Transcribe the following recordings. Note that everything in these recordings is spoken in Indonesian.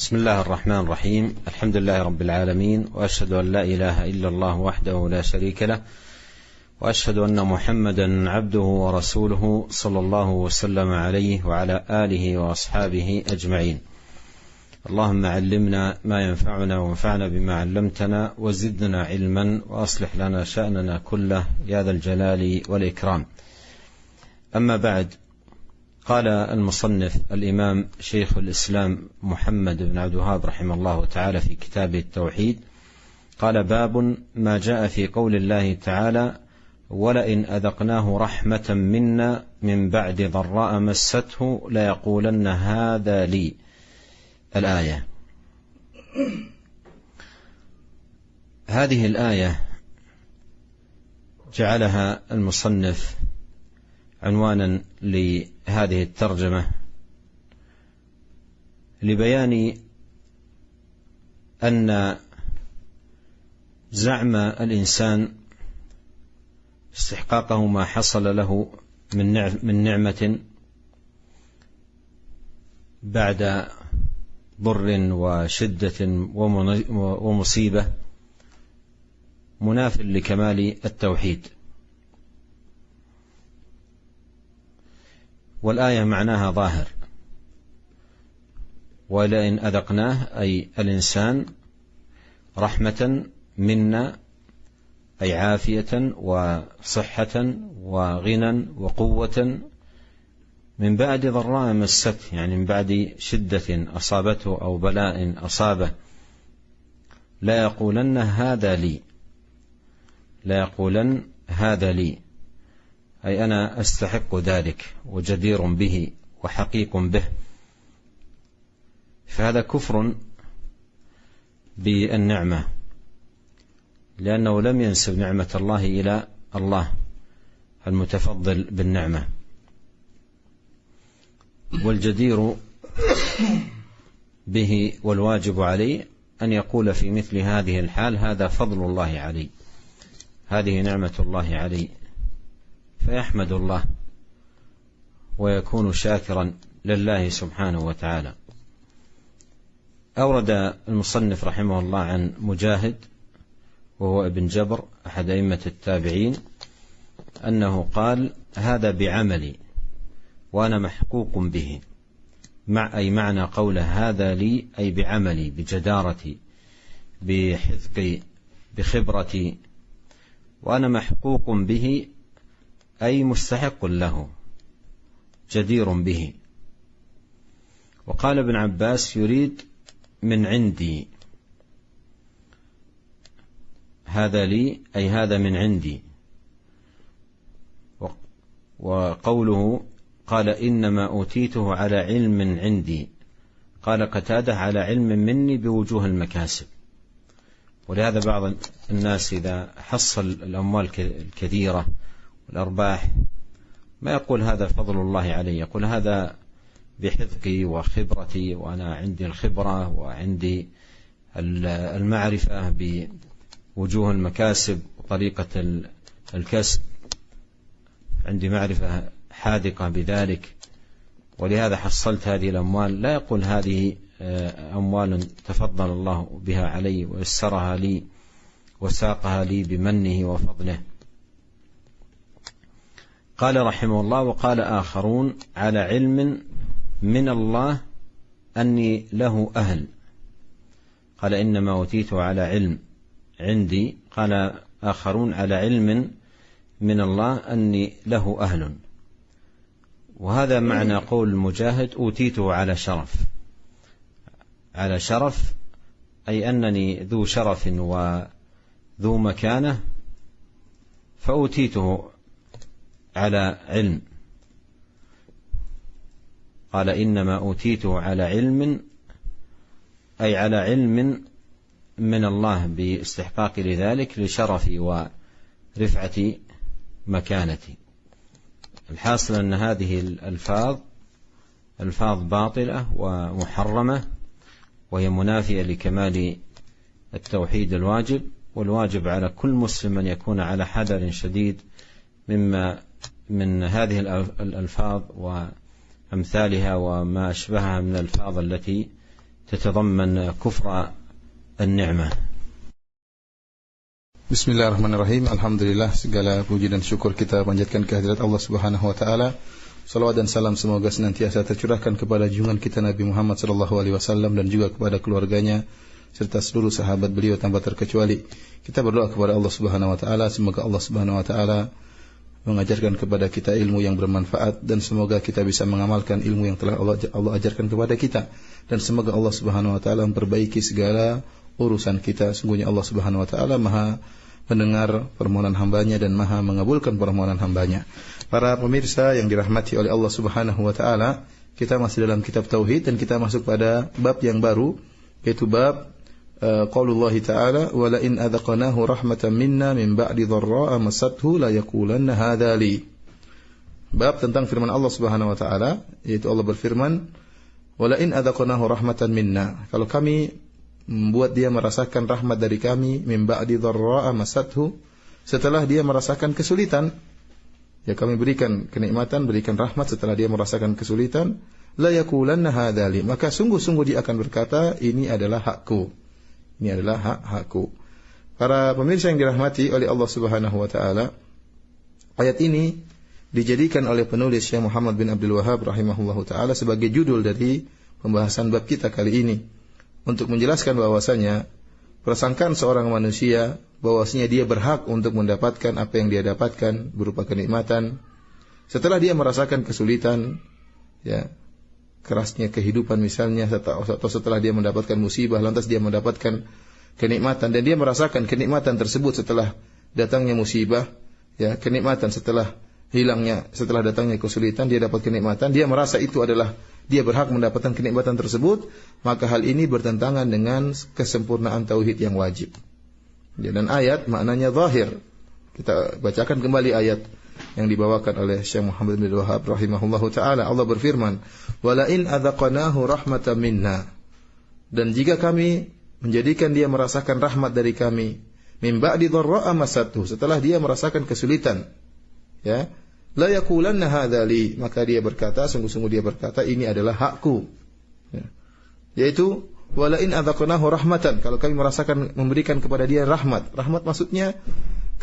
بسم الله الرحمن الرحيم. الحمد لله رب العالمين، وأشهد أن لا إله إلا الله وحده لا شريك له، وأشهد أن محمدا عبده ورسوله صلى الله وسلم عليه وعلى آله وأصحابه أجمعين. اللهم علمنا ما ينفعنا وانفعنا بما علمتنا وزدنا علما وأصلح لنا شأننا كله يا ذا الجلال والإكرام. أما بعد، قال المصنف الإمام شيخ الإسلام محمد بن عبد الوهاب رحمه الله تعالى في كتابه التوحيد، قال: باب ما جاء في قول الله تعالى: ولئن أذقناه رحمة منا من بعد ضراء مسته ليقولن هذا لي. الآية. هذه الآية جعلها المصنف عنوانا لهذه الترجمة لبيان أن زعم الإنسان استحقاقه ما حصل له من نعمة بعد ضر وشدة ومصيبة مناف لكمال التوحيد. والآية معناها ظاهر: ولئن أذقناه أي الإنسان رحمة منا، أي عافية وصحة وغنى وقوة من بعد ضراء مسته، يعني من بعد شدة أصابته أو بلاء أصابه، لا يقولن هذا لي، لا يقولن هذا لي، أي أنا أستحق ذلك وجدير به وحقيق به. فهذا كفر بالنعمة، لأنه لم ينسب نعمة الله إلى الله المتفضل بالنعمة. والجدير به والواجب عليه أن يقول في مثل هذه الحال: هذا فضل الله علي، هذه نعمة الله علي، فيحمد الله ويكون شاكرا لله سبحانه وتعالى. أورد المصنف رحمه الله عن مجاهد وهو ابن جبر أحد أئمة التابعين أنه قال: هذا بعملي وأنا محقوق به، أي معنى قوله هذا لي أي بعملي، بجدارتي، بحذقي، بخبرتي، وأنا محقوق به أي مستحق له، جدير به. وقال ابن عباس: يريد من عندي، هذا لي أي هذا من عندي. وقوله قال: إنما أوتيته على علم عندي، قال قتادة: على علم مني بوجوه المكاسب. ولهذا بعض الناس إذا حصل الأموال الكثيرة والأرباح ما يقول هذا فضل الله علي، يقول هذا بحذقي وخبرتي، وأنا عندي الخبرة وعندي المعرفة بوجوه المكاسب وطريقة الكسب، عندي معرفة حاذقة بذلك، ولهذا حصلت هذه الأموال. لا يقول هذه أموال تفضل الله بها علي ويسرها لي وساقها لي بمنه وفضله. قال رحمه الله: وقال آخرون على علم من الله أني له أهل. قال: إنما أوتيته على علم عندي. قال آخرون على علم من الله أني له أهل. وهذا معنى قول المجاهد: أوتيته على شرف. على شرف أي أنني ذو شرف وذو مكانة، فأوتيته على علم. قال: إنما أوتيته على علم أي على علم من الله باستحقاق لذلك لشرفي ورفعة مكانتي. الحاصل أن هذه الألفاظ باطلة ومحرمة، وهي منافية لكمال التوحيد الواجب. والواجب على كل مسلم أن يكون على حذر شديد من هذه الألفاظ وأمثالها وما أشبهها من الألفاظ التي تتضمن كفر النعمة. Bismillahirrahmanirrahim. Alhamdulillah, segala puji dan syukur kita panjatkan kehadirat Allah Subhanahu wa taala. Salawat dan salam semoga senantiasa tercurahkan kepada junjungan kita Nabi Muhammad sallallahu alaihi wasallam dan juga kepada keluarganya serta seluruh sahabat beliau tanpa terkecuali. Kita berdoa kepada Allah Subhanahu wa taala, semoga Allah Subhanahu wa taala mengajarkan kepada kita ilmu yang bermanfaat dan semoga kita bisa mengamalkan ilmu yang telah Allah ajarkan kepada kita, dan semoga Allah Subhanahu wa taala memperbaiki segala urusan kita. Sungguhnya Allah Subhanahu wa taala Maha mendengar permohonan hambanya dan Maha mengabulkan permohonan hambanya. Para pemirsa yang dirahmati oleh Allah Subhanahu wa taala, kita masih dalam kitab Tauhid dan kita masuk pada bab yang baru, yaitu bab qaulullah ta'ala wa la in adzaqnahu rahmatan minna min ba'di dharra'a masathu la yaqulanna hadza li. Bab tentang firman Allah Subhanahu wa taala, yaitu Allah berfirman wa la in adzaqnahu rahmatan minna, kalau kami membuat dia merasakan rahmat dari kami, min ba'di dharra'a masathu, setelah dia merasakan kesulitan, ya kami berikan kenikmatan, berikan rahmat setelah dia merasakan kesulitan, la yaqulanna hadza li, maka sungguh-sungguh dia akan berkata, ini adalah hakku, ini adalah hakku. Para pemirsa yang dirahmati oleh Allah Subhanahu wa taala, ayat ini dijadikan oleh penulis Syekh Muhammad bin Abdul Wahhab rahimahullahu taala sebagai judul dari pembahasan bab kita kali ini, untuk menjelaskan bahwasanya persangkaan seorang manusia bahwasanya dia berhak untuk mendapatkan apa yang dia dapatkan berupa kenikmatan setelah dia merasakan kesulitan, ya, kerasnya kehidupan misalnya, atau setelah dia mendapatkan musibah lantas dia mendapatkan kenikmatan, dan dia merasakan kenikmatan tersebut setelah datangnya musibah, ya, kenikmatan setelah datangnya kesulitan dia dapat kenikmatan, dia merasa itu adalah dia berhak mendapatkan kenikmatan tersebut, maka hal ini bertentangan dengan kesempurnaan tauhid yang wajib. Ya, dan ayat maknanya zahir. Kita bacakan kembali ayat yang dibawakan oleh Syekh Muhammad bin Wahhab rahimahullahu taala. Allah berfirman, "Wa la in adzaqnahu rahmatan minna." Dan jika kami menjadikan dia merasakan rahmat dari kami, min ba'di dharra'a masathu, setelah dia merasakan kesulitan, ya, la yaqulanna hadza li, maka dia berkata, sungguh-sungguh dia berkata, ini adalah hakku, ya. Yaitu wala in adzaqnahu rahmatan, kalau kami merasakan memberikan kepada dia rahmat. Rahmat maksudnya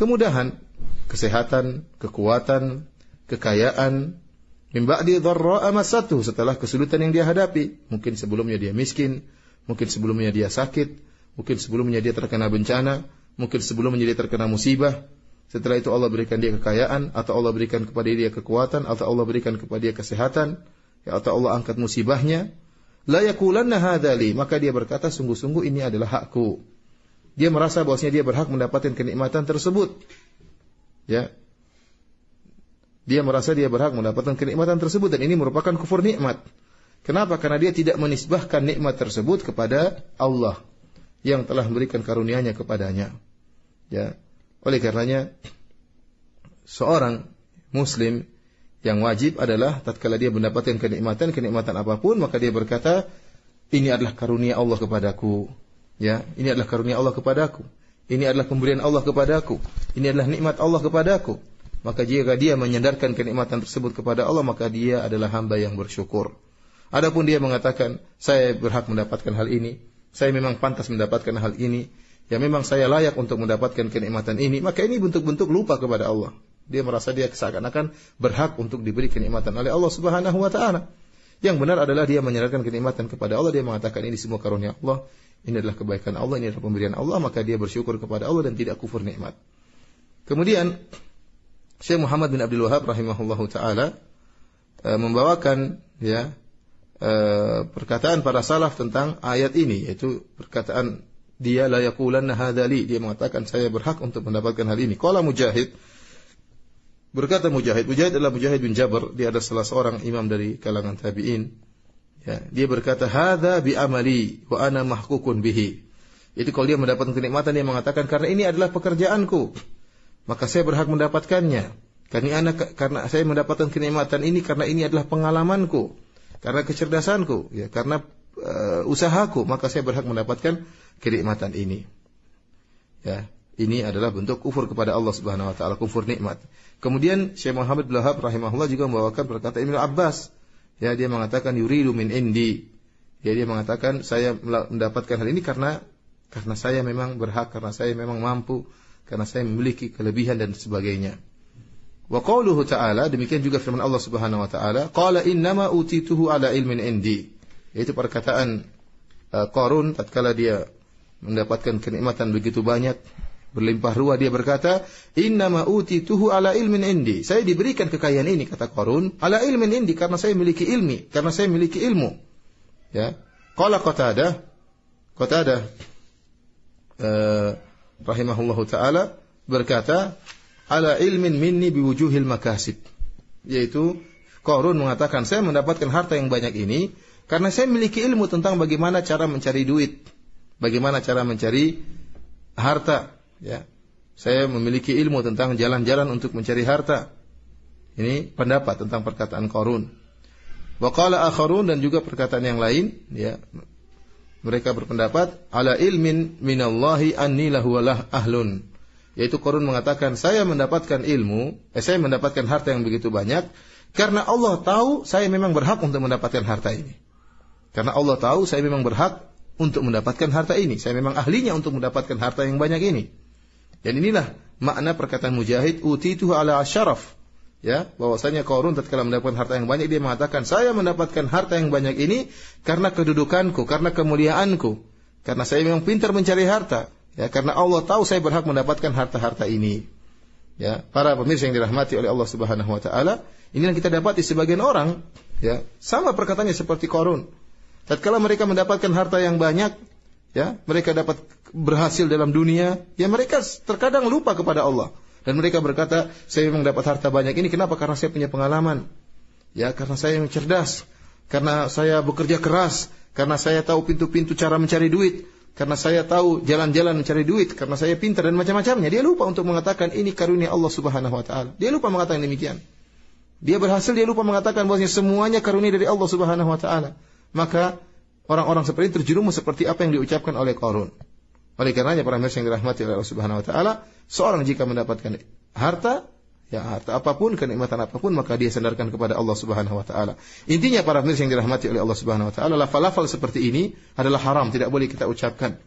kemudahan, kesehatan, kekuatan, kekayaan, min ba'di dharra'a masathu, setelah kesulitan yang dia hadapi. Mungkin sebelumnya dia miskin, mungkin sebelumnya dia sakit, mungkin sebelumnya dia terkena bencana, mungkin sebelumnya dia terkena musibah. Setelah itu Allah berikan dia kekayaan, atau Allah berikan kepada dia kekuatan, atau Allah berikan kepada dia kesehatan, ya, atau Allah angkat musibahnya. La yaqulanna hadza li, maka dia berkata, sungguh-sungguh ini adalah hakku. Dia merasa bahwasanya dia berhak mendapatkan kenikmatan tersebut. Ya. Dia merasa dia berhak mendapatkan kenikmatan tersebut, dan ini merupakan kufur nikmat. Kenapa? Karena dia tidak menisbahkan nikmat tersebut kepada Allah yang telah memberikan karunia-Nya kepadanya. Ya. Oleh karenanya seorang muslim yang wajib adalah tatkala dia mendapatkan kenikmatan apapun, maka dia berkata, ini adalah karunia Allah kepadaku, ya, ini adalah karunia Allah kepadaku, ini adalah pemberian Allah kepadaku, ini adalah nikmat Allah kepadaku. Maka jika dia menyandarkan kenikmatan tersebut kepada Allah, maka dia adalah hamba yang bersyukur. Adapun dia mengatakan, saya berhak mendapatkan hal ini, saya memang pantas mendapatkan hal ini, ya memang saya layak untuk mendapatkan kenikmatan ini, maka ini bentuk-bentuk lupa kepada Allah. Dia merasa dia seakan-akan berhak untuk diberi kenikmatan oleh Allah Subhanahu wa taala. Yang benar adalah dia menyerahkan kenikmatan kepada Allah, dia mengatakan ini semua karunia Allah, ini adalah kebaikan Allah, ini adalah pemberian Allah, maka dia bersyukur kepada Allah dan tidak kufur nikmat. Kemudian Syekh Muhammad bin Abdul Wahhab rahimahullahu taala membawakan, ya, perkataan para salaf tentang ayat ini, yaitu perkataan dia, la yaqulanna hadza li, dia mengatakan saya berhak untuk mendapatkan hal ini. Qala Mujahid, berkata Mujahid adalah Mujahid bin Jabr, dia adalah salah seorang imam dari kalangan tabi'in. Ya, dia berkata, hadza bi amali wa ana mahkukun bihi. Jadi kalau dia mendapatkan kenikmatan, dia mengatakan karena ini adalah pekerjaanku, maka saya berhak mendapatkannya. Karena saya mendapatkan kenikmatan ini karena ini adalah pengalamanku, karena kecerdasanku, ya, karena usahaku, maka saya berhak mendapatkan kenikmatan ini. Ya, ini adalah bentuk kufur kepada Allah Subhanahu wa taala, kufur nikmat. Kemudian Syekh Muhammad bin Wahhab rahimahullah juga membawakan perkataan Ibnu Abbas. Ya, dia mengatakan yuridu min indi. Ya, dia mengatakan saya mendapatkan hal ini karena saya memang berhak, karena saya memang mampu, karena saya memiliki kelebihan dan sebagainya. Wa qauluhu ta'ala, demikian juga firman Allah Subhanahu wa taala, qala innama utituhu ala ilmin indi. Yaitu perkataan Qarun tatkala dia mendapatkan kenikmatan begitu banyak, berlimpah ruah, dia berkata, innama utituhu ala ilmin indi. Saya diberikan kekayaan ini, kata Qarun, ala ilmin indi, karena saya memiliki ilmu. Ya. Qala Qatadah rahimahullahu taala berkata, ala ilmin minni biwujuhil makasib. Yaitu Qarun mengatakan, saya mendapatkan harta yang banyak ini karena saya memiliki ilmu tentang bagaimana cara mencari duit, bagaimana cara mencari harta. Ya. Saya memiliki ilmu tentang jalan-jalan untuk mencari harta. Ini pendapat tentang perkataan Qarun. Wa qala akharun, dan juga perkataan yang lain, ya. Mereka berpendapat ala ilmin minallahi anni lahu walah ahlun. Yaitu Qarun mengatakan, saya mendapatkan harta yang begitu banyak karena Allah tahu saya memang berhak untuk mendapatkan harta ini. Karena Allah tahu saya memang berhak untuk mendapatkan harta ini. Saya memang ahlinya untuk mendapatkan harta yang banyak ini. Dan inilah makna perkataan Mujahid, utituhu ala asyaraf. Ya, bahwasanya Qarun tatkala mendapatkan harta yang banyak, dia mengatakan, saya mendapatkan harta yang banyak ini karena kedudukanku, karena kemuliaanku, karena saya memang pintar mencari harta. Ya, karena Allah tahu saya berhak mendapatkan harta-harta ini. Ya, para pemirsa yang dirahmati oleh Allah Subhanahu wa taala, inilah kita dapati sebagian orang, ya, sama perkataannya seperti Qarun. Tatkala mereka mendapatkan harta yang banyak, ya, mereka dapat berhasil dalam dunia, ya mereka terkadang lupa kepada Allah. Dan mereka berkata, saya memang dapat harta banyak ini, kenapa? Karena saya punya pengalaman. Ya, karena saya yang cerdas, karena saya bekerja keras, karena saya tahu pintu-pintu cara mencari duit, karena saya tahu jalan-jalan mencari duit, karena saya pintar dan macam-macamnya. Dia lupa untuk mengatakan ini karunia Allah Subhanahu wa taala. Dia lupa mengatakan demikian. Dia berhasil, dia lupa mengatakan bahwasanya semuanya karunia dari Allah Subhanahu wa taala. Maka orang-orang seperti ini terjerumus seperti apa yang diucapkan oleh Qarun. Oleh karenanya para pemirsa yang dirahmati oleh Allah Subhanahu wa taala, seorang jika mendapatkan harta, ya harta apapun, kenikmatan apapun, maka dia sandarkan kepada Allah Subhanahu wa taala. Intinya para pemirsa yang dirahmati oleh Allah Subhanahu wa taala, lafal-lafal seperti ini adalah haram, tidak boleh kita ucapkan.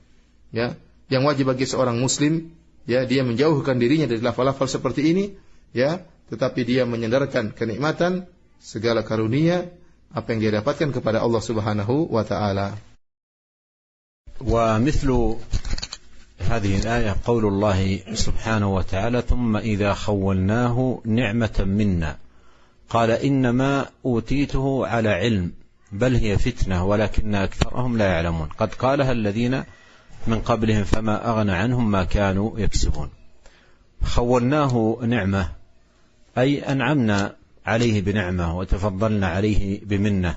Ya, yang wajib bagi seorang muslim, ya, dia menjauhkan dirinya dari lafal-lafal seperti ini, ya, tetapi dia menyandarkan kenikmatan, segala karunia apa yang dia dapatkan kepada Allah Subhanahu wa taala. ومثل هذه الآية قول الله سبحانه وتعالى ثم إذا خولناه نعمة منا قال إنما أوتيته على علم بل هي فتنة ولكن أكثرهم لا يعلمون قد قالها الذين من قبلهم فما أغنى عنهم ما كانوا يكسبون. خولناه نعمة أي أنعمنا عليه بنعمة وتفضلنا عليه بمنة.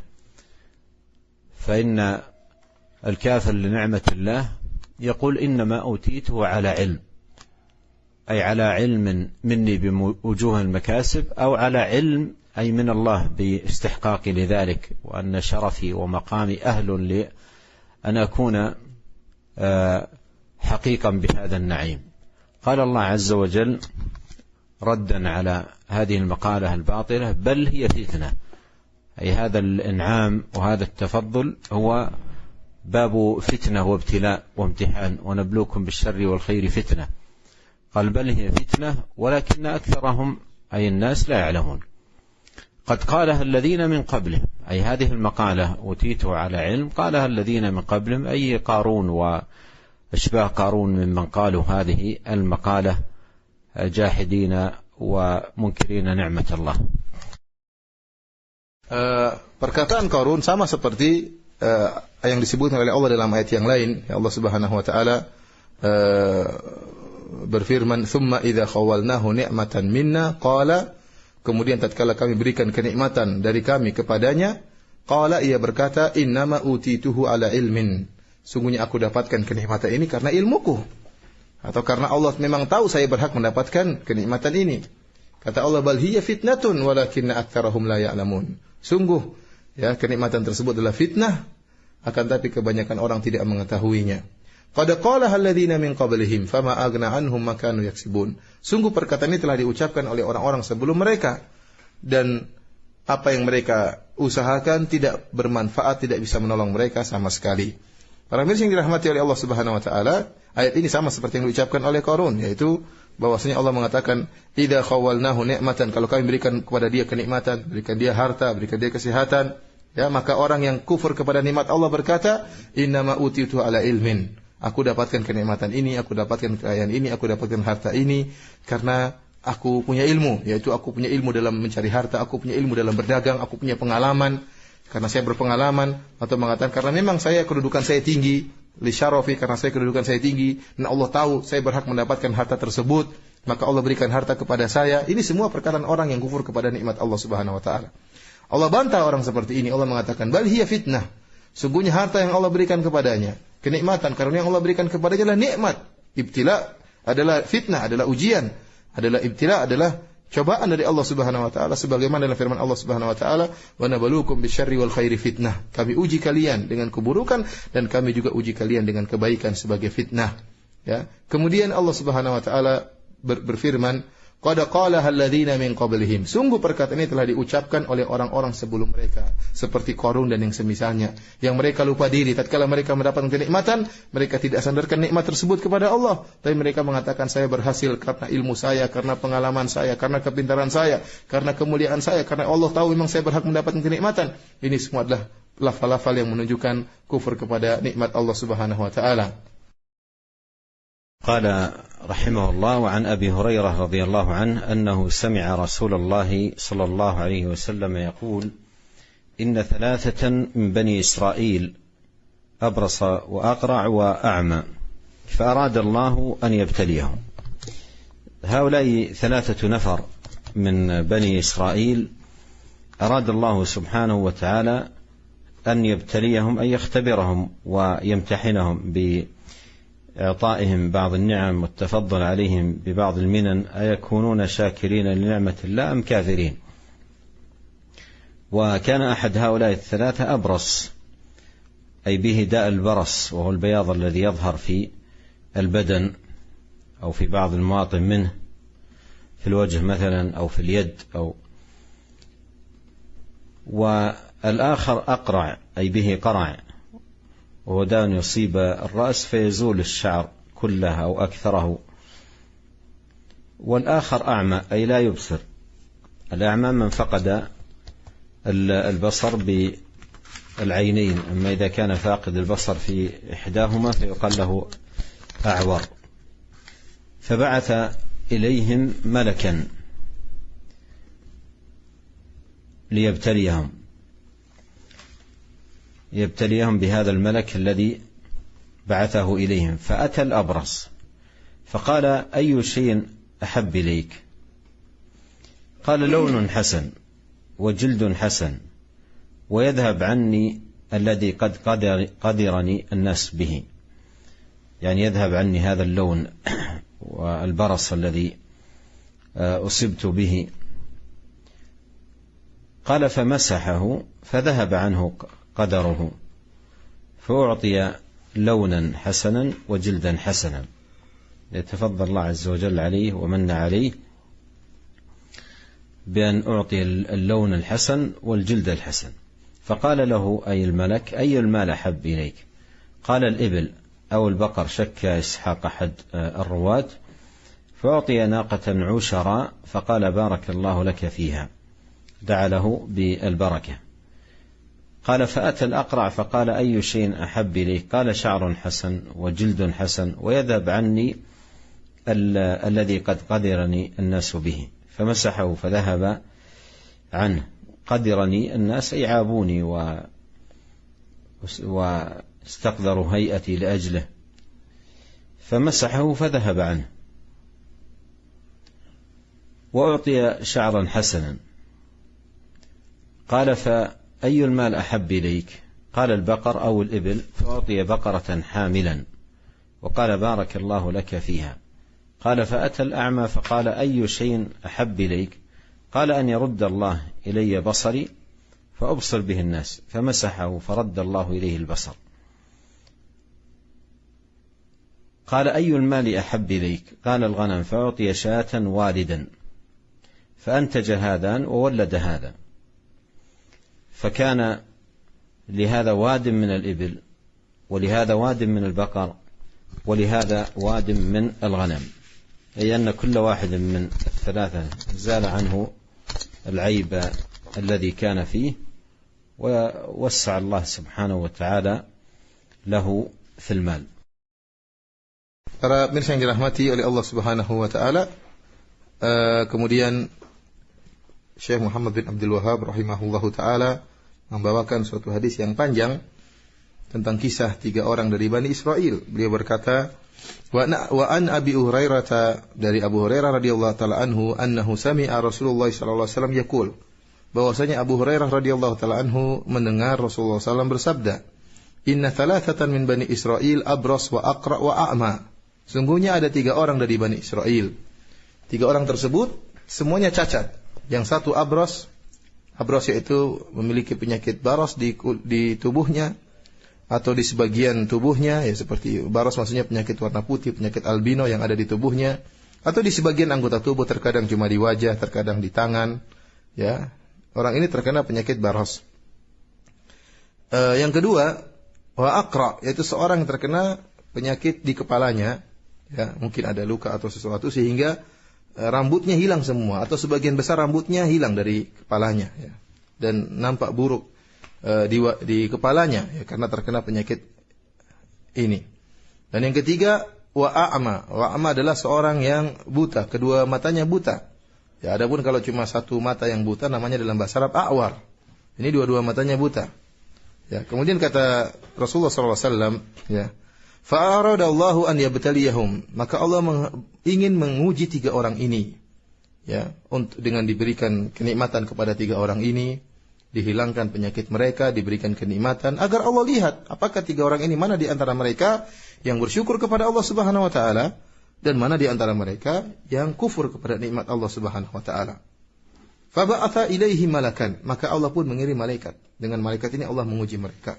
فإن الكافر لنعمة الله يقول إنما أوتيته على علم، أي على علم مني بوجوه المكاسب، أو على علم أي من الله باستحقاقي لذلك، وأن شرفي ومقامي أهل لأن أكون حقيقا بهذا النعيم. قال الله عز وجل ردا على هذه المقالة الباطلة بل هي فتنة، أي هذا الإنعام وهذا التفضل هو باب فتنة وابتلاء وامتحان، ونبلوكم بالشر والخير فتنة. قال بل هي فتنة ولكن أكثرهم أي الناس لا يعلمون. قد قالها الذين من قبلهم، أي هذه المقالة أوتيته على علم قالها الذين من قبلهم، أي قارون وأشباه قارون ممن قالوا هذه المقالة جاحدين ومنكرين نعمة الله. Perkataan Qarun sama seperti yang disebutkan oleh Allah dalam ayat yang lain. Allah Subhanahu wa taala berfirman, "Tsumma idza khawalnahu ni'matan minna qala", kemudian tatkala kami berikan kenikmatan dari kami kepadanya, qala, ia berkata, "Innama utituhu ala ilmin", sungguhnya aku dapatkan kenikmatan ini karena ilmuku, atau karena Allah memang tahu saya berhak mendapatkan kenikmatan ini. Kata Allah, "Bal hiya fitnatun walakinna aktsarahum la ya'lamun", sungguh ya kenikmatan tersebut adalah fitnah, akan tapi kebanyakan orang tidak mengetahuinya. Qad qalaha alladziina min qablihim fama aghna 'anhum ma kanu yaksibun, sungguh perkataan ini telah diucapkan oleh orang-orang sebelum mereka, dan apa yang mereka usahakan tidak bermanfaat, tidak bisa menolong mereka sama sekali. Para mirsa yang dirahmati oleh Allah Subhanahu wa taala, ayat ini sama seperti yang diucapkan oleh Qarun, yaitu bahwasanya Allah mengatakan, "Idza khawalnahu ni'matan," kalau kami berikan kepada dia kenikmatan, berikan dia harta, berikan dia kesehatan, ya, maka orang yang kufur kepada nikmat Allah berkata, "Innama utitu ala ilmin." Aku dapatkan kenikmatan ini, aku dapatkan kekayaan ini, aku dapatkan harta ini karena aku punya ilmu, yaitu aku punya ilmu dalam mencari harta, aku punya ilmu dalam berdagang, aku punya pengalaman. Karena saya berpengalaman, atau mengatakan karena memang kedudukan saya tinggi, li syarafi, karena kedudukan saya tinggi, dan Allah tahu saya berhak mendapatkan harta tersebut, maka Allah berikan harta kepada saya. Ini semua perkataan orang yang kufur kepada nikmat Allah Subhanahu wa taala. Allah bantah orang seperti ini. Allah mengatakan, "Bal hiya fitnah." Sungguhnya harta yang Allah berikan kepadanya, kenikmatan, karena yang Allah berikan kepadanya adalah nikmat. Ibtila adalah fitnah, adalah ujian, adalah ibtila, adalah cobaan dari Allah Subhanahu wa taala, sebagaimana dalam firman Allah Subhanahu wa taala, "Wa nabluukum bisyarri wal khairi fitnah." Kami uji kalian dengan keburukan dan kami juga uji kalian dengan kebaikan sebagai fitnah. Ya. Kemudian Allah Subhanahu wa taala berfirman, "Qad qalaha alladziina min qablihim." Sungguh perkataan ini telah diucapkan oleh orang-orang sebelum mereka, seperti Qarun dan yang semisalnya, yang mereka lupa diri tatkala mereka mendapatkan kenikmatan, mereka tidak sandarkan nikmat tersebut kepada Allah, tapi mereka mengatakan saya berhasil karena ilmu saya, karena pengalaman saya, karena kepintaran saya, karena kemuliaan saya, karena Allah tahu memang saya berhak mendapatkan kenikmatan. Ini semua adalah lafal-lafal yang menunjukkan kufur kepada nikmat Allah Subhanahu wa taala. قال رحمه الله: وعن أبي هريرة رضي الله عنه أنه سمع رسول الله صلى الله عليه وسلم يقول: إن ثلاثة من بني إسرائيل أبرص وأقرع وأعمى فأراد الله أن يبتليهم. هؤلاء ثلاثة نفر من بني إسرائيل أراد الله سبحانه وتعالى أن يبتليهم، أن يختبرهم ويمتحنهم بإعطائهم بعض النعم والتفضل عليهم ببعض المنن، أيكونون شاكرين لنعمة الله أم كافرين. وكان أحد هؤلاء الثلاثة أبرص، أي به داء البرص، وهو البياض الذي يظهر في البدن أو في بعض المواطن منه، في الوجه مثلا أو في اليد والآخر أقرع، أي به قرع، وهو داء يصيب الرأس فيزول الشعر كله أو أكثره. والآخر أعمى، أي لا يبصر. الأعمى من فقد البصر بالعينين، أما إذا كان فاقد البصر في إحداهما فيقال له أعور. فبعث إليهم ملكا ليبتليهم بهذا الملك الذي بعثه إليهم. فأتى الأبرص فقال: أي شيء أحب إليك؟ قال: لون حسن وجلد حسن ويذهب عني الذي قد قدرني الناس به، يعني يذهب عني هذا اللون والبرص الذي أصبت به. قال: فمسحه فذهب عنه قدره، فأعطي لونا حسنا وجلدا حسنا، يتفضل الله عز وجل عليه ومن عليه بأن أعطي اللون الحسن والجلد الحسن. فقال له أي الملك: أي المال أحب إليك؟ قال: الإبل أو البقر، شك إسحاق أحد الرواة. فأعطي ناقة عشرا، فقال: بارك الله لك فيها، دعا له بالبركة. قال: فأتى الأقرع فقال: أي شيء أحب إليك؟ قال: شعر حسن وجلد حسن ويذهب عني الذي قد قدرني الناس به. فمسحه فذهب عنه. قدرني الناس، أي عابوني واستقدروا هيئتي لأجله. فمسحه فذهب عنه. وأعطي شعرا حسنا. قال: فأي المال أحب إليك؟ قال: البقر أو الإبل. فأعطي بقرة حاملا، وقال: بارك الله لك فيها. قال: فأتى الأعمى فقال: أي شيء أحب إليك؟ قال: أن يرد الله إلي بصري فأبصر به الناس. فمسحه فرد الله إليه البصر. قال: أي المال أحب إليك؟ قال: الغنم. فأعطي شاة والدا، فأنتج هذان وولد هذا. فكان لهذا واد من الإبل ولهذا واد من البقر ولهذا واد من الغنم، أي أن كل واحد من الثلاثة زال عنه العيب الذي كان فيه، ووسع الله سبحانه وتعالى له في المال. Para pemirsa yang dirahmati oleh Allah Subhanahu wa taala, kemudian Syekh Muhammad bin Abdul Wahhab rahimahullahu taala membawakan suatu hadis yang panjang tentang kisah 3 orang dari Bani Israel. Beliau berkata, wa an Abi Hurairah, dari Abu Hurairah radhiyallahu taala anhu, annahu sami'a Rasulullah sallallahu alaihi wasallam yaqul, bahwasanya Abu Hurairah radhiyallahu taala anhu mendengar Rasulullah sallallahu bersabda, inna thalathatan min Bani Israel abras wa aqra wa a'ma. Sungguhnya ada 3 orang dari Bani Israel. 3 orang tersebut semuanya cacat. Yang satu abras yaitu memiliki penyakit baras di tubuhnya atau di sebagian tubuhnya, ya seperti baras maksudnya penyakit warna putih, penyakit albino yang ada di tubuhnya, atau di sebagian anggota tubuh, terkadang cuma di wajah, terkadang di tangan, ya. Orang ini terkena penyakit baras. Yang kedua, wa aqra, yaitu seorang yang terkena penyakit di kepalanya, ya, mungkin ada luka atau sesuatu sehingga rambutnya hilang semua atau sebagian besar rambutnya hilang dari kepalanya, ya, dan nampak buruk di kepalanya, ya, karena terkena penyakit ini. Dan yang ketiga, wa a'ma. Wa a'ma adalah seorang yang buta, kedua matanya buta. Ya, adapun kalau cuma satu mata yang buta namanya dalam bahasa Arab a'war. Ini dua-dua matanya buta. Ya, kemudian kata Rasulullah SAW, ya, fa'aradallahu an yabtaliyahum, maka Allah ingin menguji 3 orang ini, ya, untuk dengan diberikan kenikmatan kepada 3 orang ini, dihilangkan penyakit mereka, diberikan kenikmatan, agar Allah lihat apakah 3 orang ini mana di antara mereka yang bersyukur kepada Allah Subhanahu wa taala dan mana di antara mereka yang kufur kepada nikmat Allah Subhanahu wa taala. Fa ba'atha ilaihi malakan, maka Allah pun mengirim malaikat. Dengan malaikat ini Allah menguji mereka.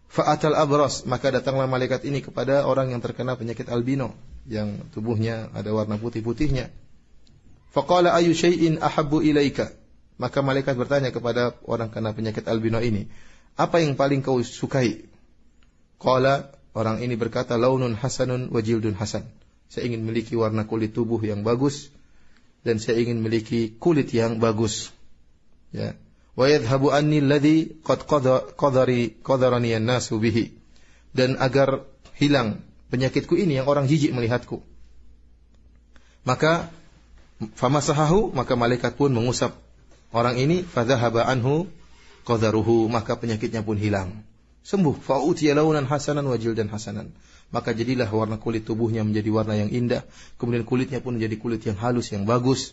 Fa'atal abras, maka datanglah malaikat ini kepada orang yang terkena penyakit albino, yang tubuhnya ada warna putih-putihnya. Faqala ayu syai'in ahabbu ilaika, maka malaikat bertanya kepada orang kena penyakit albino ini, apa yang paling kau sukai? Qala, orang ini berkata, launun hasanun wa jildun hasan, saya ingin memiliki warna kulit tubuh yang bagus dan saya ingin memiliki kulit yang bagus, ya. Wa yadhhabu anni alladhi qad qadarani an-nasu bihi, dan agar hilang penyakitku ini yang orang jijik melihatku. Maka famasahahu, maka malaikat pun mengusap orang ini, fadhahaba anhu qadaruhu, maka penyakitnya pun hilang, sembuh. Fa utiya launan hasanan wa jildan hasanan, maka jadilah warna kulit tubuhnya menjadi warna yang indah, kemudian kulitnya pun menjadi kulit yang halus yang bagus,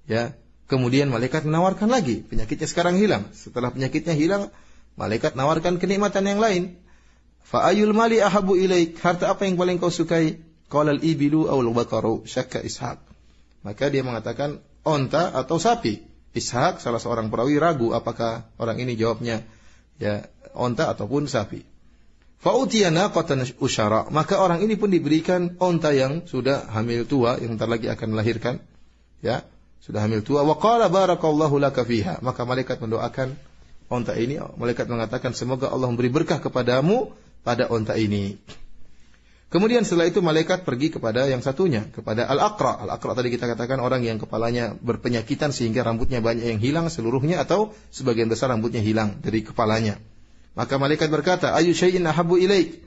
ya. Kemudian malaikat menawarkan lagi, penyakitnya sekarang hilang. Setelah penyakitnya hilang, malaikat menawarkan kenikmatan yang lain. Fa ayul mali ahabu ilaik, harta apa yang paling kau sukai? Qala al-ibilu aw al-baqaru, syakka Ishaq. Maka dia mengatakan onta atau sapi. Ishaq, salah seorang perawi, ragu apakah orang ini jawabnya ya onta ataupun sapi. Fa utiyana qatan usyara, maka orang ini pun diberikan onta yang sudah hamil tua, yang bentar lagi akan melahirkan, ya. Sudah hamil tua. Wa qala barakallahu laka fiha, maka malaikat mendoakan onta ini. Malaikat mengatakan semoga Allah memberi berkah kepadamu pada onta ini. Kemudian setelah itu malaikat pergi kepada yang satunya, kepada al-aqra. Al-aqra tadi kita katakan orang yang kepalanya berpenyakitan sehingga rambutnya banyak yang hilang seluruhnya atau sebagian besar rambutnya hilang dari kepalanya. Maka malaikat berkata, ayu syai'in ahabbu ilaik,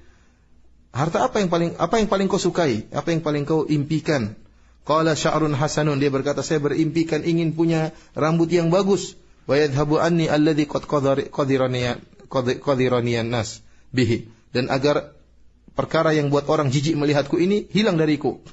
harta apa yang paling kau sukai, apa yang paling kau impikan? Qala sya'run hasanun, dia berkata saya berimpikan ingin punya rambut yang bagus. Wa yadhhabu anni alladhi qad qadiraniyan nas bihi, dan agar perkara yang buat orang jijik melihatku ini hilang dariku.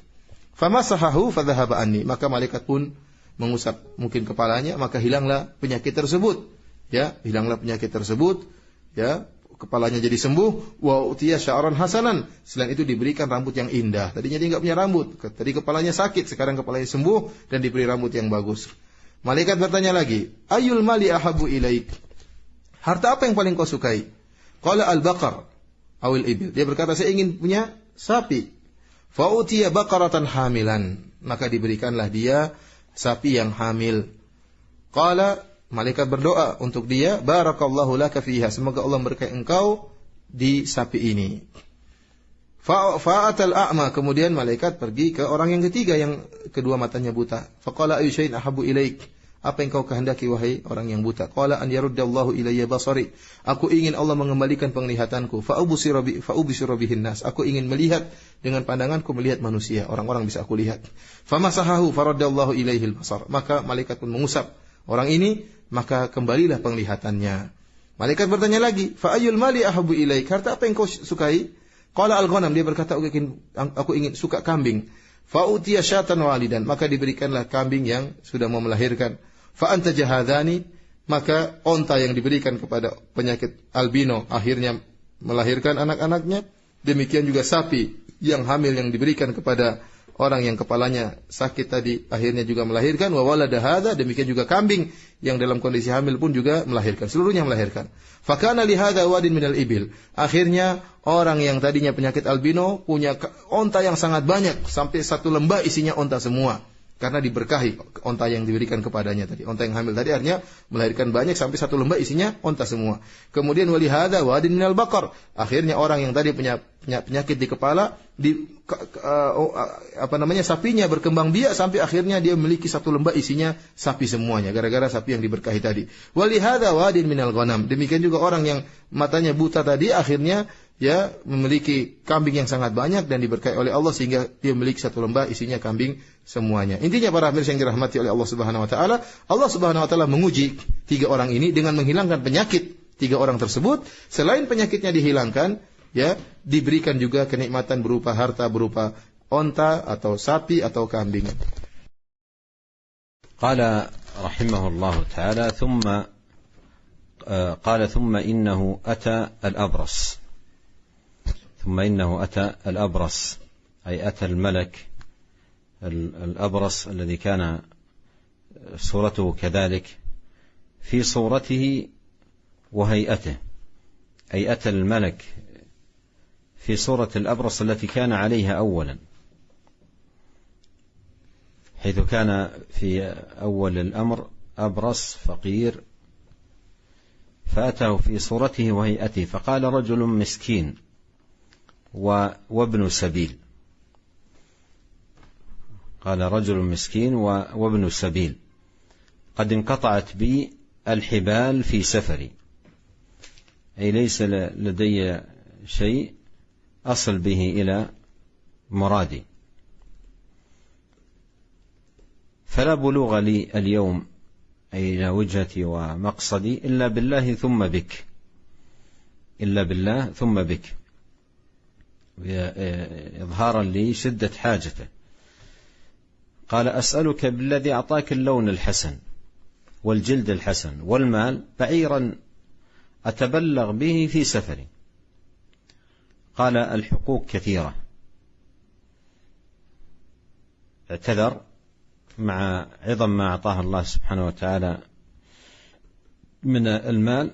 Famasahahu fadhahaba anni, maka malaikat pun mengusap mungkin kepalanya, maka hilanglah penyakit tersebut, ya, hilanglah penyakit tersebut, ya. Kepalanya jadi sembuh. Wa utiya sya'ran hasanan, selain itu diberikan rambut yang indah. Tadinya dia enggak punya rambut, tadi kepalanya sakit, sekarang kepalanya sembuh dan diberi rambut yang bagus. Malaikat bertanya lagi, ayul mali ahabu ilaik, harta apa yang paling kau sukai? Qala al-baqar awil ibil, dia berkata saya ingin punya sapi. Fa utiya baqaratan hamilan, maka diberikanlah dia sapi yang hamil. Qala malaikat berdoa untuk dia, barakallahu laka fiha, semoga Allah memberkahi engkau di sapi ini. Fa'atal a'ma, kemudian malaikat pergi ke orang yang ketiga yang kedua matanya buta. Faqala ayu syai'in ahabbu ilaik, apa yang kau kehendaki wahai orang yang buta? Qala an yaruddallahu ilayya basari, aku ingin Allah mengembalikan penglihatanku. Fa'ubsiru bihin nas, aku ingin melihat dengan pandanganku, melihat manusia, orang-orang bisa aku lihat. Famasahahu faraddallahu ilaihil basar, maka malaikat pun mengusap orang ini, maka kembalilah penglihatannya. Malaikat bertanya lagi, fa ayyul mali ahabbu ilaik, harta apa yang kau sukai? Qala al-ghanam, dia berkata aku ingin suka kambing. Fa utiya syatan walidan, maka diberikanlah kambing yang sudah mau melahirkan. Fa anta jahadani, maka onta yang diberikan kepada penyakit albino akhirnya melahirkan anak-anaknya. Demikian juga sapi yang hamil yang diberikan kepada orang yang kepalanya sakit tadi akhirnya juga melahirkan. Wa walada hadza, demikian juga kambing yang dalam kondisi hamil pun juga melahirkan, seluruhnya melahirkan. Fakana li hadza wadin minal ibil, akhirnya orang yang tadinya penyakit albino punya onta yang sangat banyak, sampai satu lembah isinya onta semua, karena diberkahi onta yang diberikan kepadanya tadi. Onta yang hamil tadi akhirnya melahirkan banyak, sampai satu lembah isinya onta semua. Kemudian wali hadza wadin minal baqar, akhirnya orang yang tadi punya penyakit di kepala, sapinya berkembang biak sampai akhirnya dia memiliki satu lembah isinya sapi semuanya, gara-gara sapi yang diberkahi tadi. Wali hadza wadin minal ghanam, demikian juga orang yang matanya buta tadi akhirnya ya memiliki kambing yang sangat banyak dan diberkahi oleh Allah sehingga dia memiliki satu lembah isinya kambing semuanya. Intinya para pemirsa yang dirahmati oleh Allah Subhanahu wa taala, Allah Subhanahu wa taala menguji tiga orang ini dengan menghilangkan penyakit tiga orang tersebut. Selain penyakitnya dihilangkan, ya diberikan juga kenikmatan berupa harta, berupa onta atau sapi atau kambing. Qala rahimahullahu ta'ala ثم إنه أتى الأبرص أي أتى الملك الأبرص الذي كان صورته كذلك في صورته وهيئته، أي أتى الملك في صورة الأبرص التي كان عليها أولا، حيث كان في أول الأمر أبرص فقير، فأتاه في صورته وهيئته، فقال رجل مسكين وابن سبيل، قال رجل مسكين وابن سبيل قد انقطعت بي الحبال في سفري، أي ليس لدي شيء أصل به إلى مرادي، فلا بلوغ لي اليوم أي إلى وجهتي ومقصدي إلا بالله ثم بك، إلا بالله ثم بك، إظهارا لشدة حاجته. قال أسألك بالذي أعطاك اللون الحسن والجلد الحسن والمال بعيرا أتبلغ به في سفري. قال الحقوق كثيرة، اعتذر مع عظم ما أعطاه الله سبحانه وتعالى من المال.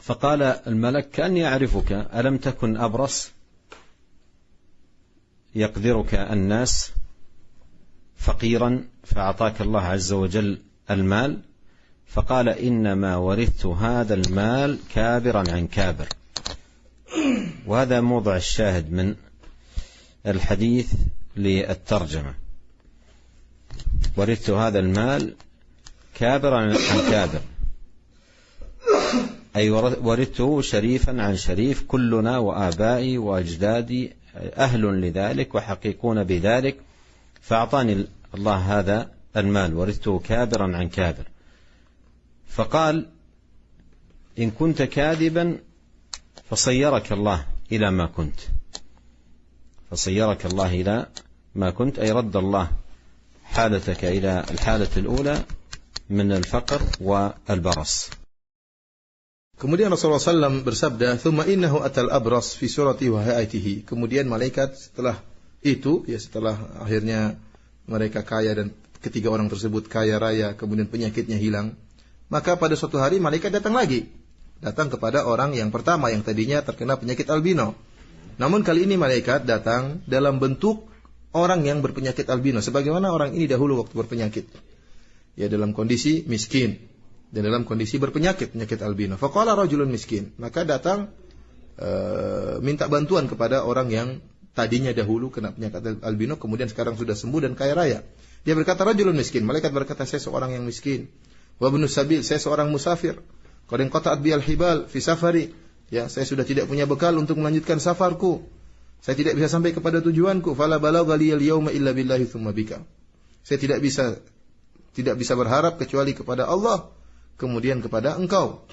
فقال الملك كأني أعرفك، ألم تكن أبرص يقدرك الناس فقيرا فأعطاك الله عز وجل المال؟ فقال إنما ورثت هذا المال كابرا عن كابر. وهذا موضع الشاهد من الحديث للترجمة، ورثت هذا المال كابرا عن كابر، أي ورثته شريفا عن شريف، كلنا وآبائي وأجدادي أهل لذلك وحقيقون بذلك، فأعطاني الله هذا المال، ورثته كابرا عن كابر. فقال إن كنت كاذبا فصيرك الله إلى ما كنت، فصيرك الله إلى ما كنت، أي رد الله حالتك إلى الحالة الأولى من الفقر والبرص. Kemudian Rasulullah SAW bersabda, "Tsumma innahu atal abras fi surati wa hayatihi." Kemudian malaikat setelah itu, ya setelah akhirnya mereka kaya dan ketiga orang tersebut kaya raya, kemudian penyakitnya hilang, maka pada suatu hari malaikat datang lagi, datang kepada orang yang pertama yang tadinya terkena penyakit albino. Namun kali ini malaikat datang dalam bentuk orang yang berpenyakit albino, sebagaimana orang ini dahulu waktu berpenyakit. ya dalam kondisi miskin dan dalam kondisi berpenyakit, penyakit albino. Faqala rajulun miskin, maka datang minta bantuan kepada orang yang tadinya dahulu kena penyakit albino, kemudian sekarang sudah sembuh dan kaya raya. Dia berkata, rajulun miskin. Malaikat berkata, saya seorang yang miskin. Wa ibnu sabil, saya seorang musafir. Qad inqata'at biyal hibal fi safari. Ya, saya sudah tidak punya bekal untuk melanjutkan safarku. Saya tidak bisa sampai kepada tujuanku. Fala balagha liyal yawma illa billahi tsumma bika. Saya tidak bisa berharap kecuali kepada Allah, kemudian kepada engkau.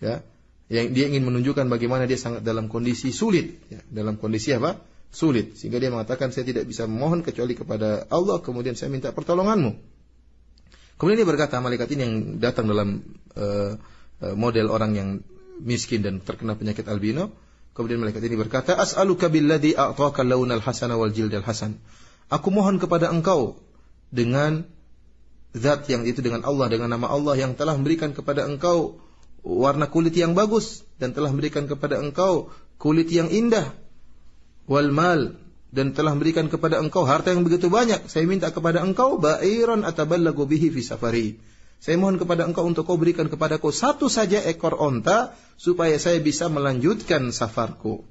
Ya, yang dia ingin menunjukkan bagaimana dia sangat dalam kondisi sulit, ya, dalam kondisi apa? Sulit, sehingga dia mengatakan saya tidak bisa memohon kecuali kepada Allah, kemudian saya minta pertolonganmu. Kemudian dia berkata, malaikat ini yang datang dalam model orang yang miskin dan terkena penyakit albino, kemudian malaikat ini berkata, as'aluka billadhi a'taka launal hasana wal jildal hasan. Aku mohon kepada engkau dengan zat yang itu, dengan Allah, dengan nama Allah yang telah memberikan kepada engkau warna kulit yang bagus dan telah memberikan kepada engkau kulit yang indah, wal mal, dan telah memberikan kepada engkau harta yang begitu banyak. Saya minta kepada engkau ba'iran ataballagu bihi fi safari. Saya mohon kepada engkau untuk kau berikan kepadaku satu saja ekor onta supaya saya bisa melanjutkan safarku.